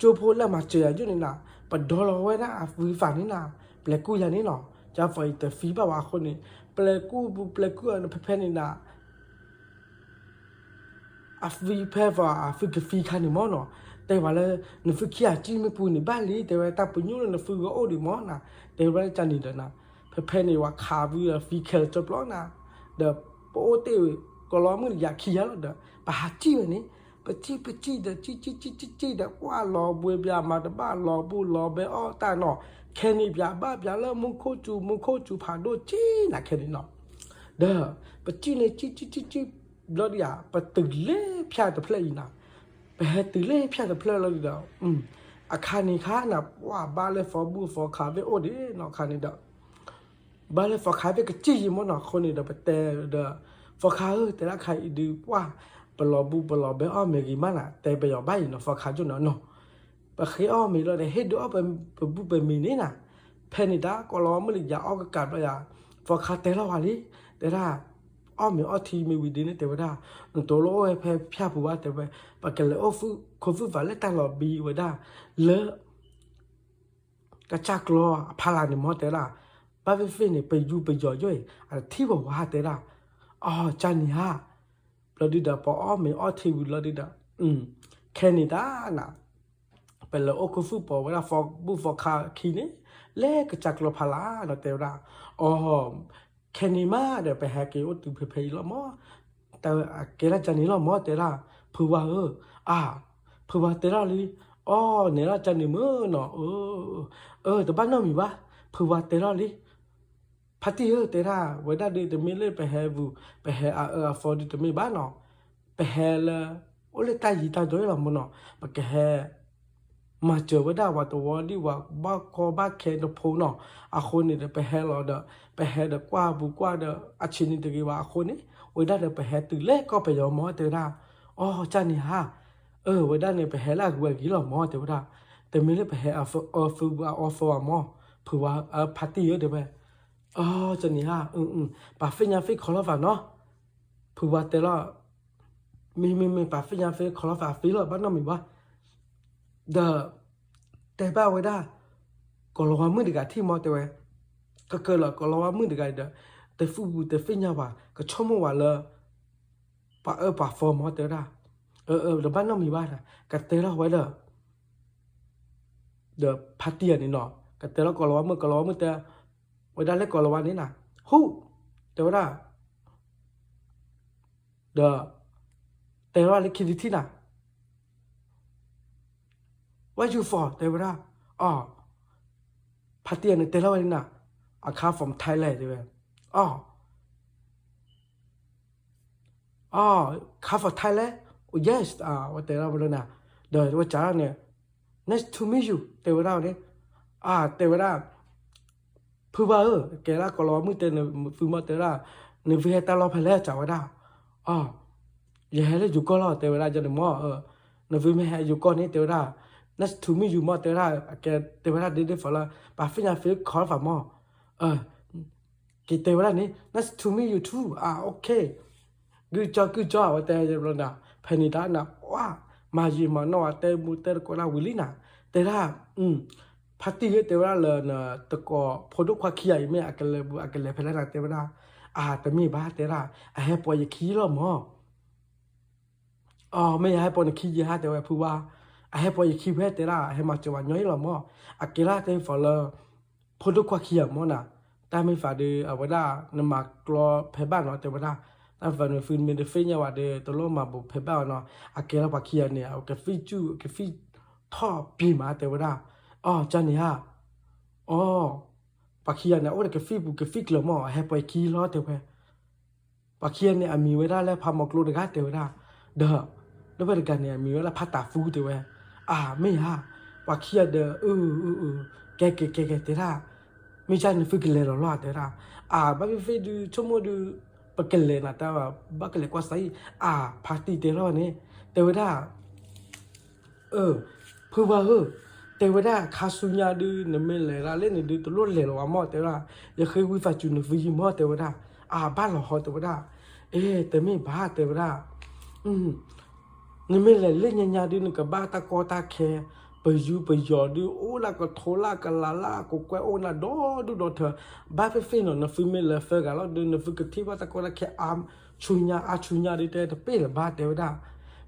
Speaker 1: จูพูดแล้วมาเจอจุนี่นะปะดอลไว้นะฟูฝันนี่นะเปลกูอย่างนี้เนาะจะไฟแต่ฟีบ่าวคนนี้เปลกูอันเพนี่นะฟีเพว่าฟีคันนี่มั้งเนาะแต่ว่าเลยนึกฟีขี้อาจีไม่พูนี่บ้านลีแต่ว่าตาปุ่นยูเลยนึกฟีก็โอ้ดิมั้งนะแต่ว่าจันนี่เด้อนะเพนี่ว่าขาฟีเคลจบแล้วนะเด้อโปเตก็ล้อมืออยากขี้ยาแล้วเด้อปะหาจีวันนี้ปะจีเด้อจีเด้อว่าล้อบวยบยามาเด้อบ้าล้อบูล้อเบอ้อตาเนาะแค่นี้บยาบ้าบยาแล้วมุงโคจูผ่าโดจีนะแค่นี้เนาะเด้อปะจีเนี่ยจีบลอดยาปะตึกเล่พยาตะเพลย์นะไปตึกเล่พยาตะเพลย์แล้วเด้ออาคารนี้ค่ะนะว่าบ้านเลยฟอบูฟอคาเวโอเด้เนาะคานี้เด้อบ้านเลยฟอคาเวก็จีมั้งเนาะคนนี้เด้อไปแต่เด้อฟอคาแต่ละใครดูว่าปลอบูปลอเบอ้อเมกิมันอ่ะแต่ไปอยู่บ้านเนาะฟอคาจุเนาะปะเคอ้อมีแล้วเนี่ยเฮ็ดดูอ้อเป็นบุเป็นมีนี่นะเพนิดาก็ล้อมันเลยอย่าอ้อกกัดไปอ่ะฟอคาแต่ละวันนี้แต่ละอ้อมีอ้อทีมีวิดีนี่แต่ว่าได้ตัวโลให้แพ้พิจารณาแต่ว่าปะกันเลยอ้อฟูคนฟูฝันเลยตั้งหลอบีไว้ได้เลอะกระจักล้อพารานี่มอแต่ละบ้าเฟ่เนี่ยไปอยู่ไปย่อยอะไรที่บอกว่าแต่ละอ๋อจันนี่ฮะเราดีดาพออ้อมีอ้อทีวิเราดีดาแค่นี้ได้นะเป็นเลยโอ้คนฟูบอกว่าฟอกบุฟอกคาคีนี่เล่กระจักล้อพาราเราแต่ละอ๋อแ ค่นี้มาเดี๋ยวไปหาเกอตุเพย์ละมอแต่เกล้าจันนี่ละมอแต่ละผู้ว่าผู้ว่าแต่ละเลยอ๋อเนี่ยละจันนี่มือเนาะแต่บ้านน้องมีวะผู้ว่าแต่ละเลยพัทยาแต่ละวันนั้นเดี๋ยวมีเลยไปหาวูไปหาฟอร์ดเดี๋ยวมีบ้านเนาะไปหาละโอ้เลยตายยีตายด้วยละมั้งเนาะไปหามาเจอว่าได้ว่าตัวดีว่าบ้าคอบ้าแค่เดพูเนาะคนนี่เดี๋ยวไปหาเราเด้อไปหาเด็กกว่าบุกว่าเด้อชินนี่เดี๋ยวว่าคนนี้วันนั้นเดี๋ยวไปหาตื่นเล็กก็ไปยอมมอเตอร์ได้อ๋อจันนี่ฮะวันนั้นเนี่ยไปหาละกูกี่หล่อมอเตอร์ได้แต่ไม่เลยไปหาออฟมอเผื่อว่าพาร์ตี้เยอะเดี๋ยวไปอ๋อจันนี่ฮะป่าฟินยาฟิขอรับฝันเนาะเผื่อว่าแต่ละมีป่าฟินยาฟิขอรับฝันฟิลบ้านน้องมีวะเด้อแต่บ้าไว้ได้ก็รอมือดีกว่าที่มอเตอร์ก็เกิดละก็รอมือดีกว่าเด้อแต่ฟูแต่ฟินยาว่าก็ชอบมัวละป่าฟอร์มอเตอร์ได้เดี๋ยวบ้านน้องมีบ้านนะก็เตะเราไว้เด้อเดี๋ยวพาร์ตี้นี่เนาะก็เตะเราก็รอมือแต่ไว้ได้เล็กก็รอวันนี้นะฮู้แต่ว่าเด้อแต่ว่าเล็กคิดที่น่ะ What you for แต่ว่าอ๋อพาร์ตี้นี่แต่ละวันนี้นะข้า from Thailand ใช่ไหมอ๋อข้า from Thailand oh yes ว่าแต่ละวันนี้นะเดี๋ยวว่าจ้าเนี่ย nice to meet you แต่ว่าเนี่ยแต่ว่าผู้บ่าวแกละก็รอมือเตนฟื้นมาแต่ละเนี่ยวิเหตุเราเพลย์จ้าว่าอ๋อยังให้เลยอยู่ก็รอแต่ว่าจะเนี่ยมั่วเนี่ยวิไม่ให้อยู่ก็นี่แต่ว่า nice to meet you มั่วแต่ว่าแกแต่ว่าเดี๋ยวฝรั่งป่าฟินฟิลขอฝากมั่วกี่แต่ว่านี่ nice to meet you too โอเคgood job ว่าแต่จะรู้นะเพนิดานะว้ามาจีมาโน่แต่มูแต่ก็เราวิลินะแต่ละพัติเยแต่ว่าเลยนะตะกอพอดุขวาขี้ใหญ่ไม่อักเลยเพลนะแต่ว่าแต่มีบ้าแต่ละให้ปล่อยขี้ละมั้งไม่ให้ปล่อยขี้ยี่ห้าแต่ว่าผู้ว่าให้ปล่อยขี้เพื่อแต่ละให้มาจังหวะย่อยละมั้งเกล้าแต่ฝรั่งพอดุขวาขี้ใหญ่มั้งนะแต่ไม่ฝาดีว่าได้นมากลัวเพบ้านเนาะแต่ว่าแต่ฝันฟินมีเดฟินเนี่ยว่าเดตัวโลมาบุเพบ้านเนาะเกล้าปากขี้เนี่ยเอาฟิจูฟิท่อปีมาแต่ว่าจันนี่ฮะปากเขียนเนี่ยโอ้เด็กฟิกเลยมั้งให้ไปขี้ล้อเต๋อไปปากเขียนเนี่ยมีไว้ได้แล้วพามอกลูดกันเต๋อได้เด้อไปกันเนี่ยมีไว้แล้วพัตตาฟูเต๋อไปไม่ฮะปากเขียนเด้อแกเต๋อได้ไม่ใช่ฟิกเลยหรอเต๋อได้บ้าฟิดูชั่วโมงดูปากเลยนะแต่ว่าบ้ากเลยกว่าใส่พาร์ตี้เต๋อเนี่ยเต๋อได้เพื่อว่าแต่ว่าข้าสุญญาดูเนี่ยไม่เลยละเล่นดูตัวรถเลยหรอว่าหมอแต่ว่าอย่าเคยวิฟังจุนวิจิหมอแต่ว่าบ้านเราหอแต่ว่าแต่ไม่บ้าแต่ว่าเนี่ยไม่เลยเล่นยาดูนึกกับบ้าตะกอตาแคไปยอดูโอ้ละก็โทละก็ลาก็กวยโอ้ละดูเธอบ้าไปฟินเนาะฟิไม่เลยเฟกันแล้วดูเนี่ยฟิกที่ว่าตะกอตาแคชุญญาดิแต่เป้ละบ้าแต่ว่า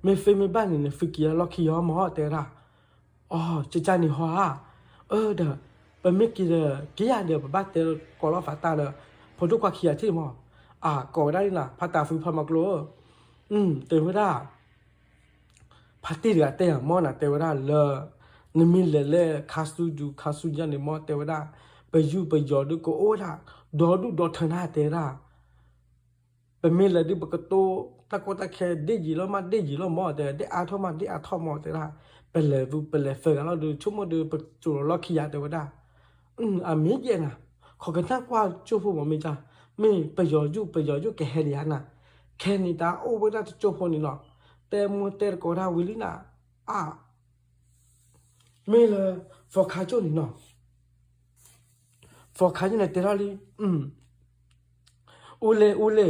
Speaker 1: ไม่ฟิไม่บ้านเนี่ยฟิกยาล็อกขี้ยอมหมอแต่ว่าจะนี่หัวเด้อเป็นไม่กี่เด้อกี่อย่างเดียวบ้านเตอก็รอฟ้าตาเด้อพอทุกความเขียนที่หมอก็ได้นะพัตตาฟิพามากลัวเต็มไม่ได้พัตติเดือดเตะหมอน่ะเตะไม่ได้เลยนี่มีเลยคาสุยันนี่หมอเตะไม่ได้ไปยอดูก็โอ้ละดอเธอหน้าเตะได้เป็นมีเลยดิบกโตตะโกตะแคเดจีแล้วมาเดจีแล้วหมอเตะเดอาทอมาเดอาทอหมอเตะได้เป็นเลยเฟกันเราดูชั่วโมงดูไปจุดล็อกขี้ยาเตะว่าได้มีเย็นขอกันนักว่าจูบผมไม่จ้าไม่ไปยอยุแกเฮียนะแค่นี้ตาโอ้เวลาจะจูบคนนี่เนาะแต่มัวแต่ก็ได้วิลินะไม่เลยฟอขาจูนี่เนาะฟอขาจูเนี่ยเตะอะไรอูเล่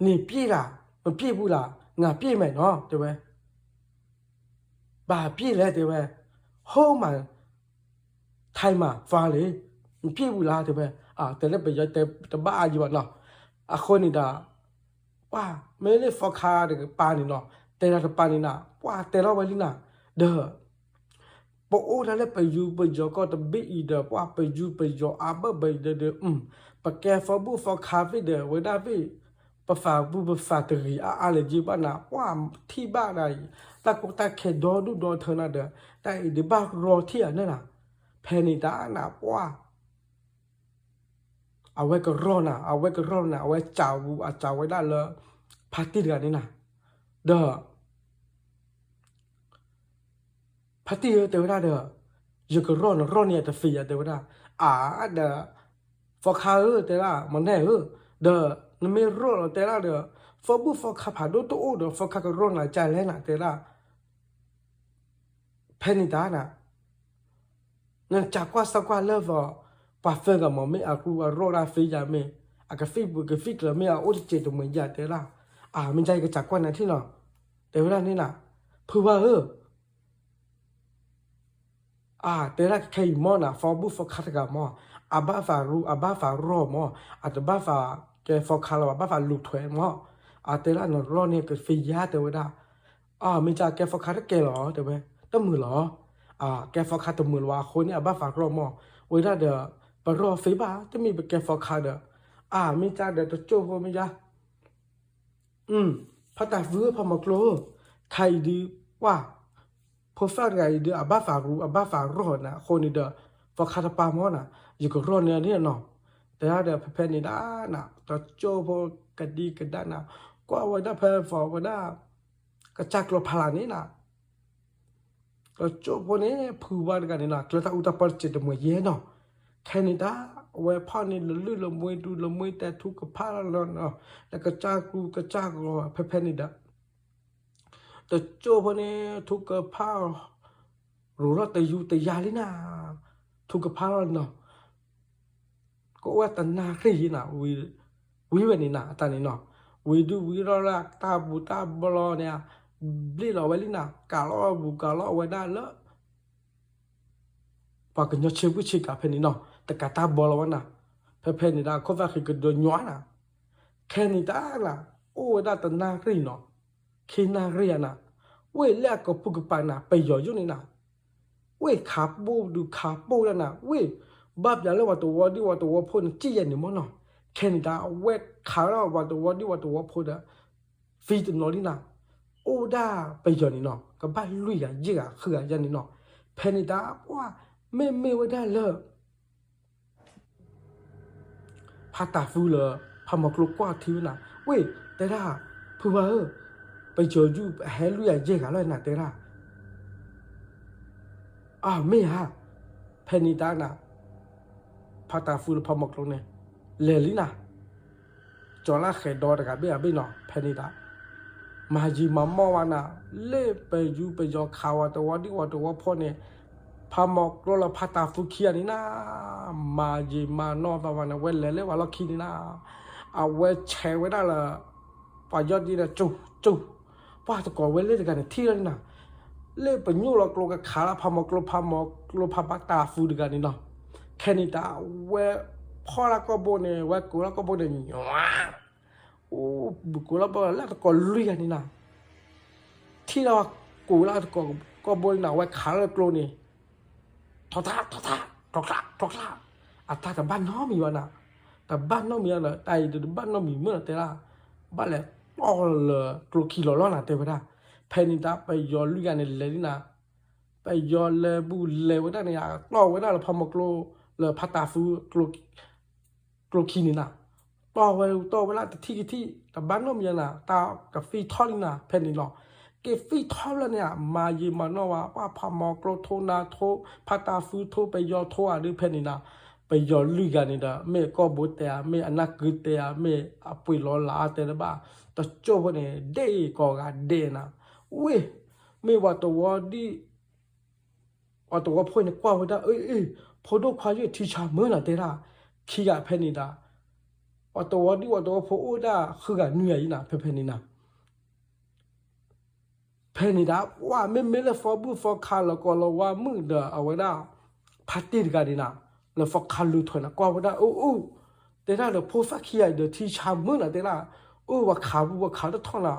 Speaker 1: นี่พี่ล่ะมันพี่บุล่ะงาพี่ไหมเนาะเดี๋ยวไปบ้าพี่เลยเดี๋ยวไปโฮมันไทยมาฟ้าเลยพี่บุลาเดี๋ยวไปแต่เล่นไปเยอะแต่บ้าอยู่วะเนาะคนนี่ด่าว่าไม่เล่นฟอคาเด็กปานี่เนาะแต่เราปานี่นะว่าแต่เราไว้นี่นะเด้อ ปโอ้นั่นแหละไปยูไปยอก็ตะบิอีเดว่าไปยูไปยออาบะไปเดปะแกฟอบูฟอคาฟิเดเวดาฟิปะฟาบูปะฟาตรีอาเลจีบานาว่าที่บ้านใดตะกุตะเคดอดูดอเธอนาเดแต่เดบ้ารอที่อันนั้นน่ะเพนิดานาว่าเอาไว้ก็รอนะเอาไว้ก็รอนะเอาไว้จ่าวอาจ่าวไว้ได้เลยพาร์ตี้เดือนนี้นะเด้อพาร์ตี้เดี๋ยวได้เด้อยังก็รอเนี่ยแต่ฟรีเดี๋ยวได้เด้อฟอคาเดี๋ยวได้มันแน่เด้อนั่นไม่รอเดี๋ยวได้เด้อฟอบุฟอคาผ่าดูตัวเด้อฟอคาก็รอนะใจแล้วนะเดี๋ยวได้เพนิดานะนั่นจากว่าสักว่าเลิฟป่าเฟิงกับหมอไม่อากูรอได้ฟรียาไม่อากาฟิบุกฟิกเลยไม่เอาโอ้เจตัวเหมือนยาเดี๋ยวได้มันใจก็จากว่านั้นที่เนาะเดี๋ยวได้นี่นะเพื่อว่าแต่ละใครมอนะฟอบุฟอคัตกามออาบ้าฟารูอาบ้าฟารอมออาจจะบ้าฟาแกฟอคาร์ลบ้าฟาลูกถวยมอแต่ละนรอเนี่ยก็ฟียาเตวดาไม่จากแกฟอคาร์แกหรอเดี๋ยวไปตั้งมือหรอแกฟอคาร์ตั้งมือว่าคนนี้อาบ้าฟารอมอเวลาเดอปรอฟีบ้าจะมีแกฟอคาร์เดไม่จากเดอตัวโจ้ไม่ยาพัตตาฟื้นพอมากลัวใครดีว่าพอฟังไงเดี๋ยวอาบ้าฝารู้อาบ้าฝารอดนะคนนี้เด้อพอคาตาปามอนะอยู่กับรอดเนี่ยเนาะแต่ถ้าเดี๋ยวเพนนี่ด้านะตัวโจพอกระดีกระด้านะก็เอาไว้ได้เพนฟอร์ไว้ได้กระจักรพลานี่นะตัวโจพวกนี้ผู้ว่ากันนี่นะตัวถ้าอุตปัจจิตมวยเย่เนาะแค่นี้ด้าไว้พ่อนี่ลื่นละมวยดูละมวยแต่ทุกกับผ้าแล้วเนาะแล้วกระจากรเพนนี่ด้าแต่โจพวกนี้ทุกกับผ้ารู้แล้วแต่อยู่แต่ยาลินาทุกกับผ้าเนาะก็ว่าแต่นาครีนะวิเวนี่นะตอนนี้เนาะวิรรักตาบูตาบลอเนี่ยบลีเราไว้ลินะกาล้อบุกาล้อไว้ได้แล้วปากกันยอดเชื่อผู้ชิกาเพนี่เนาะแต่กาตาบลอวะนะเพนี่ได้เขาว่าคือกันโดนย้อนนะแค่นี้ได้ละโอ้ได้แต่นาครีเนาะคีนาครีนะเว้ยแรกก็พูดกันไปนะไปย่อยู่นี่นะเว้ยขาปูดูขาปูแล้วนะเว้ยบ้าอย่างเรื่องว่าตัวดีว่าตัวพูดจี้ยันนี่มั้งเนาะแค่นี้ได้เว้ยขาเราว่าตัวดีว่าตัวพูดอะฟีดนอนี่นะโอ้ได้ไปย่นี่เนาะก็บ้านลุยอะยี่อะคืออะยันนี่เนาะแค่นี้ได้ว่าไม่ไว้ได้เลยพาตาฟูเลยพามากลุกกว่าทีนะเว้ยแต่ละผู้ว่าไปเจออยู่แฮลุยอะยี่กันเลยนะแต่ละไม่ฮะเพนิดานะพาตาฟูลพอมกลงเนี่ยเลลินะจอละเขดดอดกับเบี้ยเนาะเพนิดามาจีมาม่วานะเล่ไปยูไปยอข่าวตัวดีว่าตัวพ่อเนี่ยพามกลงละพาตาฟูเขียนี่นะมาจีมานอตะวันเวลเลว่าเราคิดนี่นะเอาไว้แชร์ไว้ได้ละปายอดดีนะจู่ว่าตะกอเวลเล่กันเนี่ยที่นั่นนะเล่ไปยูเรากลงกับขาละพามกลพาตาฟูดีกันนี่เนาะแค่นี้ตาเวพ่อละก็โบเนี่ยเวกูละก็โบเนี่ยโอ้บุกูละโบละตะกอลุยกันนี่นะที่เรากูละตะกอก็โบนะเวขาละกลนี่ทอท่าแต่บ้านน้องมีวะนะแต่บ้านน้องมีอะไรแต่เดี๋ยวบ้านน้องมีเมื่อแต่ละบ้านแหละต่อเลยกลัวขี่ล้อหนาเต็มไปได้เพนิดาไปย้อนลุยกันในเลยนี่นะไปย้อนเลยบูเลยไว้ได้เนี่ยต่อไว้ได้แล้วพอมากลัวเลยพัตตาฟูกลัวขี่นี่นะต่อไว้ละแต่ที่แต่บ้านน้องมีนะตากับฟีทอลนี่นะเพนิดาเก็บฟีทอลแล้วเนี่ยมาเยมันเนาะว่าพามากลัวโทนาโทพัตตาฟูโทไปย้อนโทอะไรเพนิดาไปย้อนลุยกันนี่นะไม่ก็บุตรแต่ไม่อนาคตแต่ไม่ปุยล้อลาแต่ละบ้าแต่โจ้เนี่ยเด็กก็เด็กนะเว้ยไม่ว่าตัวดีว่าตัวพ่อเนี่ยกว่าว่าพอดูความยุ่งที่ชาเมื่อน่ะเดี๋ยวขี้กะเพนิดาว่าตัวดีว่าตัวพ่อโอ้ด่าคือกันเหนื่อยนะเพนิดาเพนิดาว่าไม่เลยฟอบูฟอคาร์แล้วก็เราว่ามึงเด้อเอาไว้ได้พาร์ตี้กันดีนะแล้วฟอคาร์ลุถอยนะกว่าว่าได้โอ้เดี๋ยวเราพ่อฟักขี้เดี๋ยวที่ชาเมื่อน่ะเดี๋ยวว่าขาจะท้องละ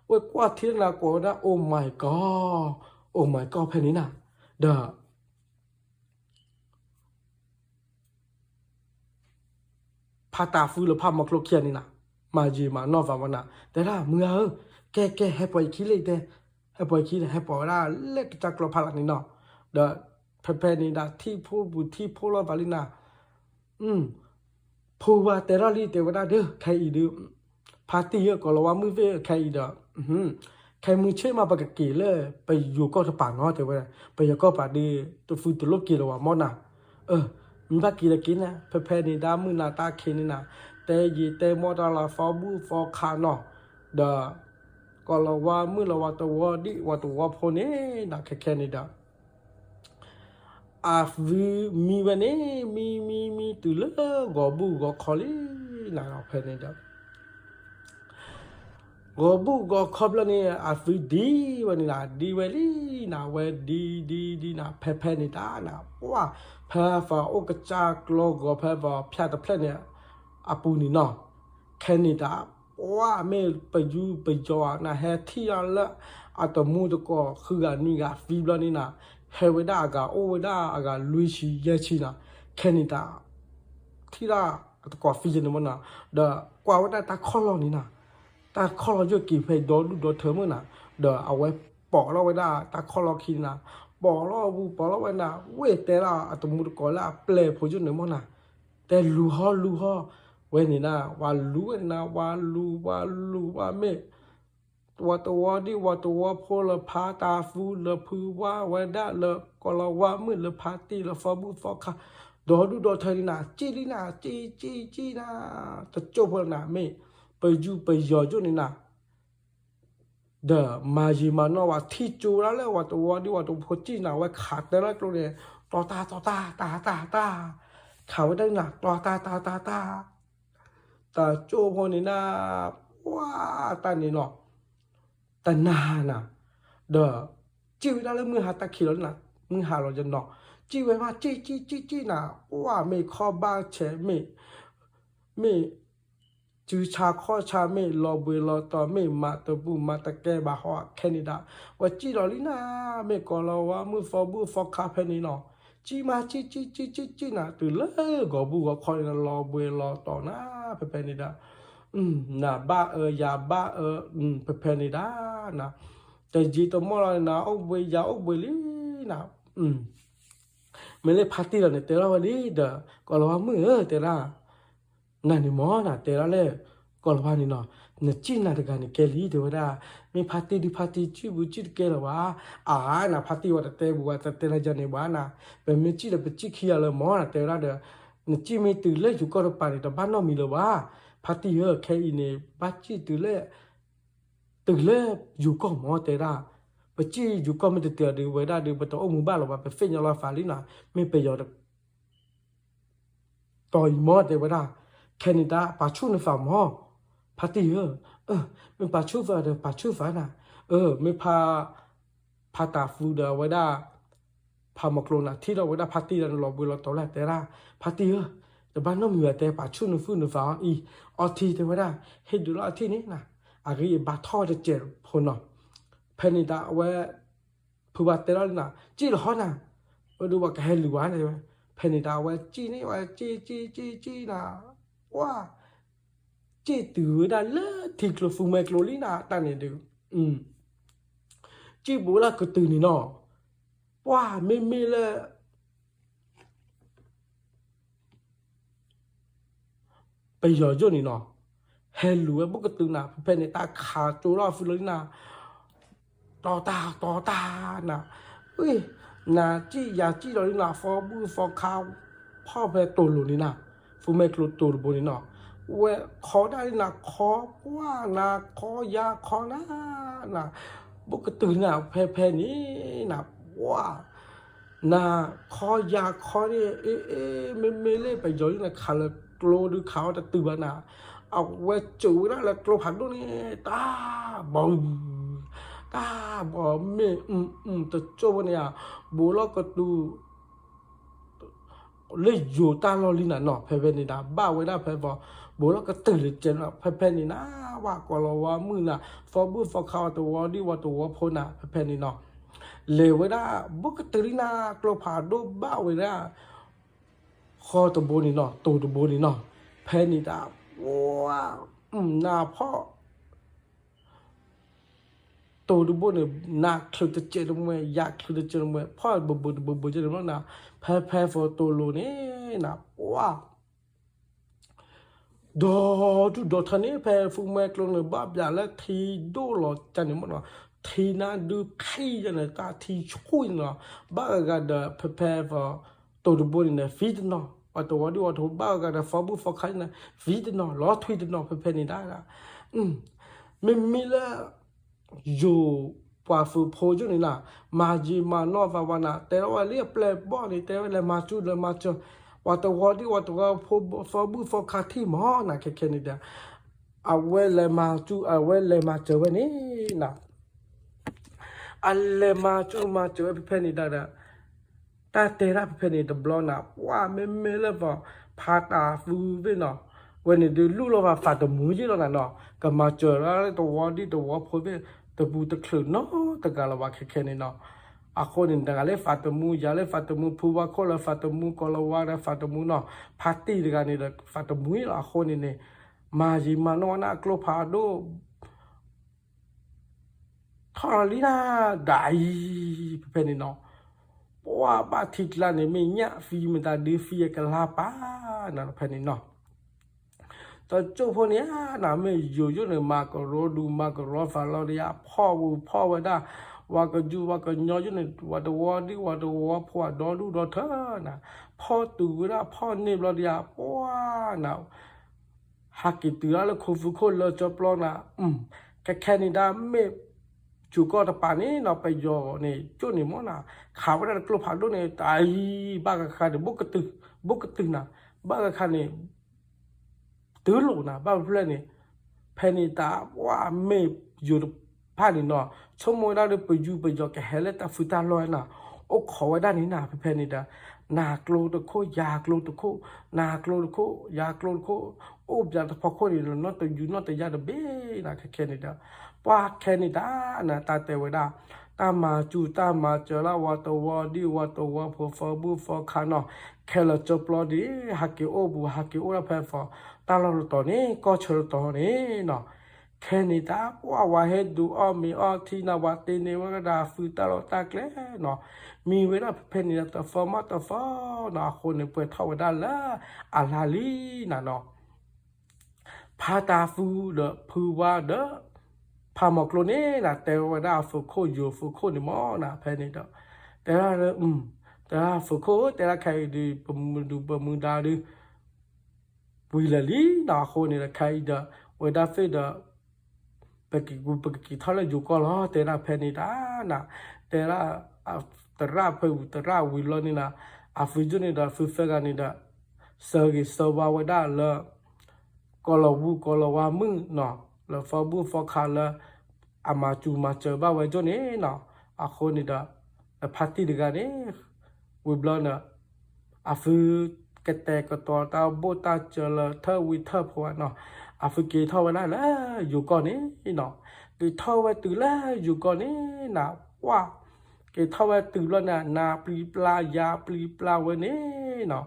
Speaker 1: ว่ากว่าที่เราก็ได้โอ้ my god เพนิดาเด้อ พาตาฟูหรือพามากโลเคียนี่นะมาจีมานอฟาวันนะแต่ละมึงแกให้ปล่อยคิดเลยแต่ให้ปล่อยคิดให้ปล่อยละเล็กจากเราพาลักนี่เนาะเดอเพนี่นะที่ผู้บุที่ผู้รอดบาลินาผู้ว่าแต่ละลีเตวดาเด้อใครอีเด้อพาตีเยอะก็เราว่ามือเวใครอีเด้อใครมือเชื่อมาปากเกลือไปอยู่ก็จะป่างอแต่ว่าไปอยู่ก็ป่าดีตัวฟูตัวลบกีเราว่ามอนะมีบ้ากีละกินนะเพนี่ดามือนาตาเคนนี่นะแต่ยีแต่มอดาลาฟอบูฟอคาเนาะเดอก็เราว่ามือเราว่าตัวดิว่าตัวพอนี่นะแค่นี่ดาอาฟิมีวันนี้มีตัวเลือกกบูกคอลีนะเราเพนี่ดากบูกคอบแล้วนี่อาฟิดีวันนี้นะดีเวลีนะเวดีนะเพนี่ดานะว่าเพฟาโอกจากโลกเพฟาพิจารณาเพลเนี่ยอาปูนี่เนาะแค่นี้ดาว่าไม่ไปอยู่ไปจอนะเฮที่อันละอัตมูตก็คืออันนี้ก็ฟีบลนี่นะเฮเวดากาโอเวดากาลุยชีเยชีนะแค่นี้ดาที่ละอัตก็ฟีจนมันนะเดกว่าว่าตาข้อลอนี่นะตาข้อลอจะกี่เพย์ดูเธอมั้งนะเดเอาไว้ปอกเราไว้ได้ตาข้อลอคิดนะปอกเราไว้นะเวแต่ละอัตมูตก็ละเปลพอจุนมั้งนะแต่ลูฮอเว้นี่นะว่าลูนะว่าลูว่าเมว่าตัวดิว่าตัวพอละพาตาฟูละพูว่าว่าได้ละก็ละว่ามือละพาตีละฟอบูฟอค่ะดอเธอนี่นะจีลีนะจีนะจะจบแล้วนะเมไปอยู่ไปยอจุนี่นะเดอมาจีมาโนว่าที่จูแล้วเลยว่าตัวดิว่าตัวพอจีนะว่าขาดแต่ละตัวเนี่ยต่อตาเขาไว้ได้หนักต่อตาแต่โจพอนี่นะว้าตานี่เนาะแต่นานะเด้อจีวิตาเลยมือหาตะขีแล้วนะมือหาเราจะเนาะจีไว้มาจีนะว่าไม่ข้อบ้าเฉไม่จือชาข้อชาไม่รอเบรอต่อไม่มาตะบูมาตะแกบาฮอแค่นี้ดาว่าจีเราลีนะไม่ก็เราว่ามือฟอบูฟอคาเพนี่เนาะจีมาจีนะตื่นเลยก็บูก็คอยรอเบรอต่อนะเพนี่ดานะบ้ายาบ้าเพนี่ดานะแต่จีตัวมอลนะเอาเบยาเอาเบลีนะไม่เลยพาร์ตี้เราเนี่ยเตล่าวันนี้เด้อก็เราว่ามือเตล่านั่นนี่หมอนะเตล่าเลยก็เราว่านี่เนาะเนี่ยจีน่าตะการนี่แกลีเดี๋ยวว่ามีพาร์ตี้จีบุจีแกเราว่านะพาร์ตี้ว่าเตบัวเตล่าจันเนี่ยว่านะเป็นมีจีเราเป็นจีขี้อะไรหมอนะเตล่าเด้อเนี่ยจีไม่ตื่นเลยอยู่ก็เราไปแต่บ้านเรามีเลยว่าพาร์ตี้แค่อินเนี่ยบ้านจีตื่นเลยอยู่ก็หมอเตล่าไปจีอยู่ก็ไม่ได้เตือนดูไว้ได้ดูไปตัวมือบ้านเราว่าไปเฟ้นยาลาฟาลินะไม่ไปยอดต่อยหมอเตว่าได้แคนาดาปาชูในฝั่งหมอพาร์ตี้ไม่ปาชูฟ้าเด้อปาชูฟ้านะไม่พาตาฟูเดอไว้ได้พามากลนะที่เราไว้ได้พาร์ตี้เราบุเราตัวแรกแต่ละพาร์ตี้แต่บ้านน้องมีแต่ปาชูในฟูในฝั่งอทีเตว่าได้เห็นดูแล้วที่นี้นะอะไรบาทอจะเจ็บพอเนาะเพนิดาเวผู้บาดเจ็บแล้วนะจีหรอนะว่าดูว่าแกเห็นหรือวะนะใช่ไหมเพนิดาเวจีนี่ว่าจีนะว่าจีตื่นได้เลยที่กลัวฟูเมกโลลีนะตอนนี้ดูจีบัวละก็ตื่นนี่เนาะว่าไม่เลยไปยอดนี่เนาะเฮลูเอบุกตื่นนะเพนิดาขาจูราฟูโลลีนะต่อตานะเอ้ยนะจีอยากจีเรานี่นะฟอบูฟอคาวพ่อไปตัวหลุนี่นะฟูเมกลุตัวบนนี่นะเวขอได้นะขอว่านะขอยาขอนะบุกตื่นนะเพนี้นะว่านะขอยาขอนี่ไม่เล่ไปย้อยนะขาเลยกลัวดูเขาแต่ตื่นนะเอาเวจูนะแล้วกลัวผักด้วยนี่ตาบองบอกไม่แต่โจเนี่ยบัวเราก็ดูเลยอยู่ตาลอลินะเนาะเพนี่นะบ้าไว้ได้เพบอกบัวเราก็ตื่นเลยเจนว่าเพนี่นะว่าก็เราว่ามือนะฟอบูฟอเขาตัวดีว่าตัวพนะเพนี่เนาะเลวไว้ได้บุกตื่นนะกลัวผ่าดูบ้าไว้ได้คอตัวบัวนี่เนาะตัวบัวนี่เนาะเพ penny da wow na po to the bone na close the channel ya close the channel po bu channel na pay for to lo ne na wow do thane pay fu me clone ba bya la thi do lo chan mo no thi na du khai jana ta thi chui no ba ga da prepare for to the bone na feed no wato wadi wato ba ga da for bu for khai na feed no lo thui no prepare ni da la me la yo qua phụ phô cho nên là mà gì mà nó vào vào nèแต่ว่าเรียบเลยบ่นี่แต่ว่ามาจุเลยมาจุว่าตัววอดี้ว่าตัวพอบุฟอคาที่หมอนะแค่นี้เดียวเอาเวลมาจุเอาเวลมาเจอวันนี้นะอันเลยมาจุเพื่อนนี่ได้ละแต่เตะเพื่อนนี่ตัวบล็อกนะว่าไม่เลยว่าพาตาฟูไปเนาะวันนี้ดูลูกเราว่าฝาตัวมือจีเราเนาะก็มาเจอแล้วตัววอดี้ตัววอพอไปตะบูตะคลื่นเนาะตะกาลว่าแค่นี้เนาะอาคนนี่ตะกาเลฟาตมูยาเลฟาตมูผู้ว่าคนละฟาตมูกอลว่าเลฟาตมูเนาะพาร์ตี้ตะกานี่ฟาตมูนี่อาคนนี่มาจีมาโนนะกลพาโดทอลีนาได้เป็นนี่เนาะว่าบาทิกลานี่ไม่เนี่ยฟีมันตาดีฟีกันลาป้านะเป็นนี่เนาะตอนจบพวกนี้น่ะไม่อยู่ในมากรอดูมากรอฟังเราเนี่ยพ่อว่าได้ว่าก็อยู่ว่าก็ย้อนอยู่ในว่าตัวดีว่าตัวพ่อดอดูดอเธอนะพ่อตู่ละพ่อเนี่ยเราเนี่ยว้านะฮักกิตัวแล้วคุฟุคนเราจะปลอนะแค่นี้ได้ไม่จูก็ตะปานี่เราไปยอเนี่ยจุดนี้มั้งนะข่าวว่าเรากลัวผ่านด้วยเนี่ยตายบ้ากะคันบุกตึงนะบ้ากะคันเนี่ยตื่นหลูนะบ้าเพื่อนนี่เพนิตาว่าไม่อยู่ผ่านนี่เนาะชั่วโมงได้ไปอยู่ไปยอแกเฮเลตาฟุตาลอยนะโอ้ขอไว้ด้านนี้นะเพนิตานากโลตะโคยากโลตะโคนากโลตะโคยากโลตะโคโอ้ยาตะพอคนนี่เนาะแต่อยู่เนาะแต่ยาตะเบ้นะแค่นี้เด้อว่าแค่นี้ด้านะตาเตวดาตามาจูตามาเจอละว่าตัวดีว่าตัวพอฟอบูฟอคาเนาะแค่เราจบลอดีฮักกิโอบูฮักกิโอละเพฟอตาเราตอนนี้ก็เชิญตอนนี้เนาะแค่นี้ตาว่าให้ดูมีที่นวัดตีนี่ว่าก็ได้ฟื้นตลอดตากแล้วเนาะมีเวลาเพนิตาฟอร์มาตาฟอเนาะคนเนี่ยเปิดเท่าได้ละอาลาลีนะเนาะพาตาฟูเดอพูว่าเดอพามอกโลนี่นะแต่ว่าได้ฟูโคอยู่ฟูโคนี่มอนะเพนิตาแต่ละแต่ละฟูโคแต่ละใครดูประมือดาดูวิลลีนาคนนี่ละใครเดอเวดาเฟเดอปกิท่าละอยู่ก็ล้อแต่ละเพนิตานะแต่ละตระเพอตระวิลนี่นะอาฟิจุนี่ดาฟิเฟกันนี่ดาเซอร์กิสวาวดาละกอลวามึงเนาะละฟอบูฟอคาละอามาจูมาเจอบ้าไว้จนนี่เนาะอาคนนี่ดาพาร์ตี้ดีกันนี่วิบลนะอาฟิกแต่ก็ตัวตาโบตาเจอละเธอวิเธอพวกเนาะอาฟิกีเท่าไว้ได้แล้วอยู่ก่อนนี้เนาะกีเท่าไว้ตื่นแล้วอยู่ก่อนนี้นะว่ากีเท่าไว้ตื่นแล้วนะนาปลีปลายาปลีปลาวันนี้เนาะ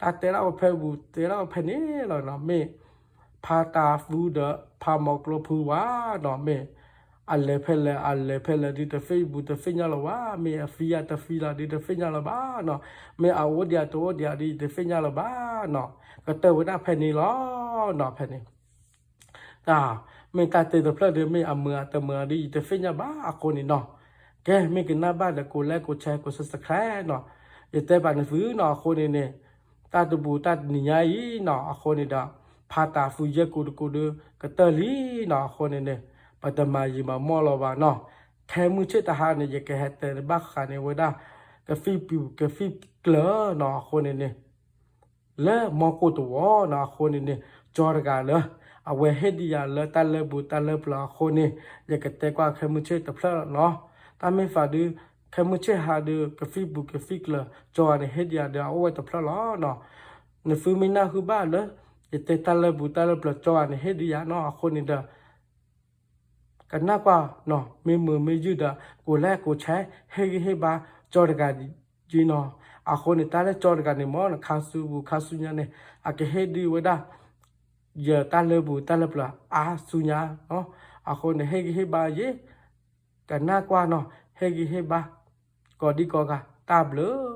Speaker 1: ตาเตล่าเพบุเตล่าเพนี่เราเนาะเมพาตาฟูเดพามอกโลพูว่าเนาะเมอัลเลเพลดิตเฟบุตเฟญาลว่าเมฟิยาตฟิลาดิตเฟญาลบ้าเนาะเมอาวเดียตัวเดียดิตเฟญาลบ้าเนาะก็เตวดาเพนี่ล้อเนาะเพนี่เมตาเตตเพลเดเมอเมือตเมือดิตเฟญาบ้าคนนี่เนาะแกเมกินหน้าบ้านเดกูแลกูแชร์กูสับสแคร์เนาะเอเตบันฟื้นเนาะคนนี่เนี่ยตาตบูตาหนีไงเนาะคนนี่ดาพาตาฟูเยกูดูก็เตลีเนาะคนนี่เนี่ยปัตมายิมามอลวาเนาะแค่มือเชิดทหารเนี่ยจะแกเฮตเตอร์บักขาเนี่ยว่าได้กาฟิปิวกาฟิเกลือเนาะคนนี่เนี่ยและมอกูตัวเนาะคนนี่เนี่ยจอร์กาเลยเอาไว้ให้ดีอย่างเลยตาเลบุตาเลปลาคนนี่อยากจะแต่กว่าแค่มือเชิดแต่เพลเนาะตาไม่ฝ่าดูแค่มือเชิดหาดูกาฟิบุกาฟิเกลือจอเนี่ยให้ดีอย่างเดียวเอาไว้แต่เพลเนาะในฟิลมิน่าคือบ้านเลยแต่ตาเลบุตาเลปลาจอเนี่ยให้ดีอย่างเนาะคนนี่เด้อกันน่ากว่าเนาะไม่มือไม่ยืดกูแลกูใช้ให้บ้าจอดกันจีเนาะคนนี่ตาเลจอดกันนี่มั้งคาสุเนี่ยเนี่ยอาจจะให้ดีไว้ได้ giờ ta lơ bù ta lập là su nhà nó khôn này hay ba dễ cả na qua nó hay ba có đi có cả ta blớ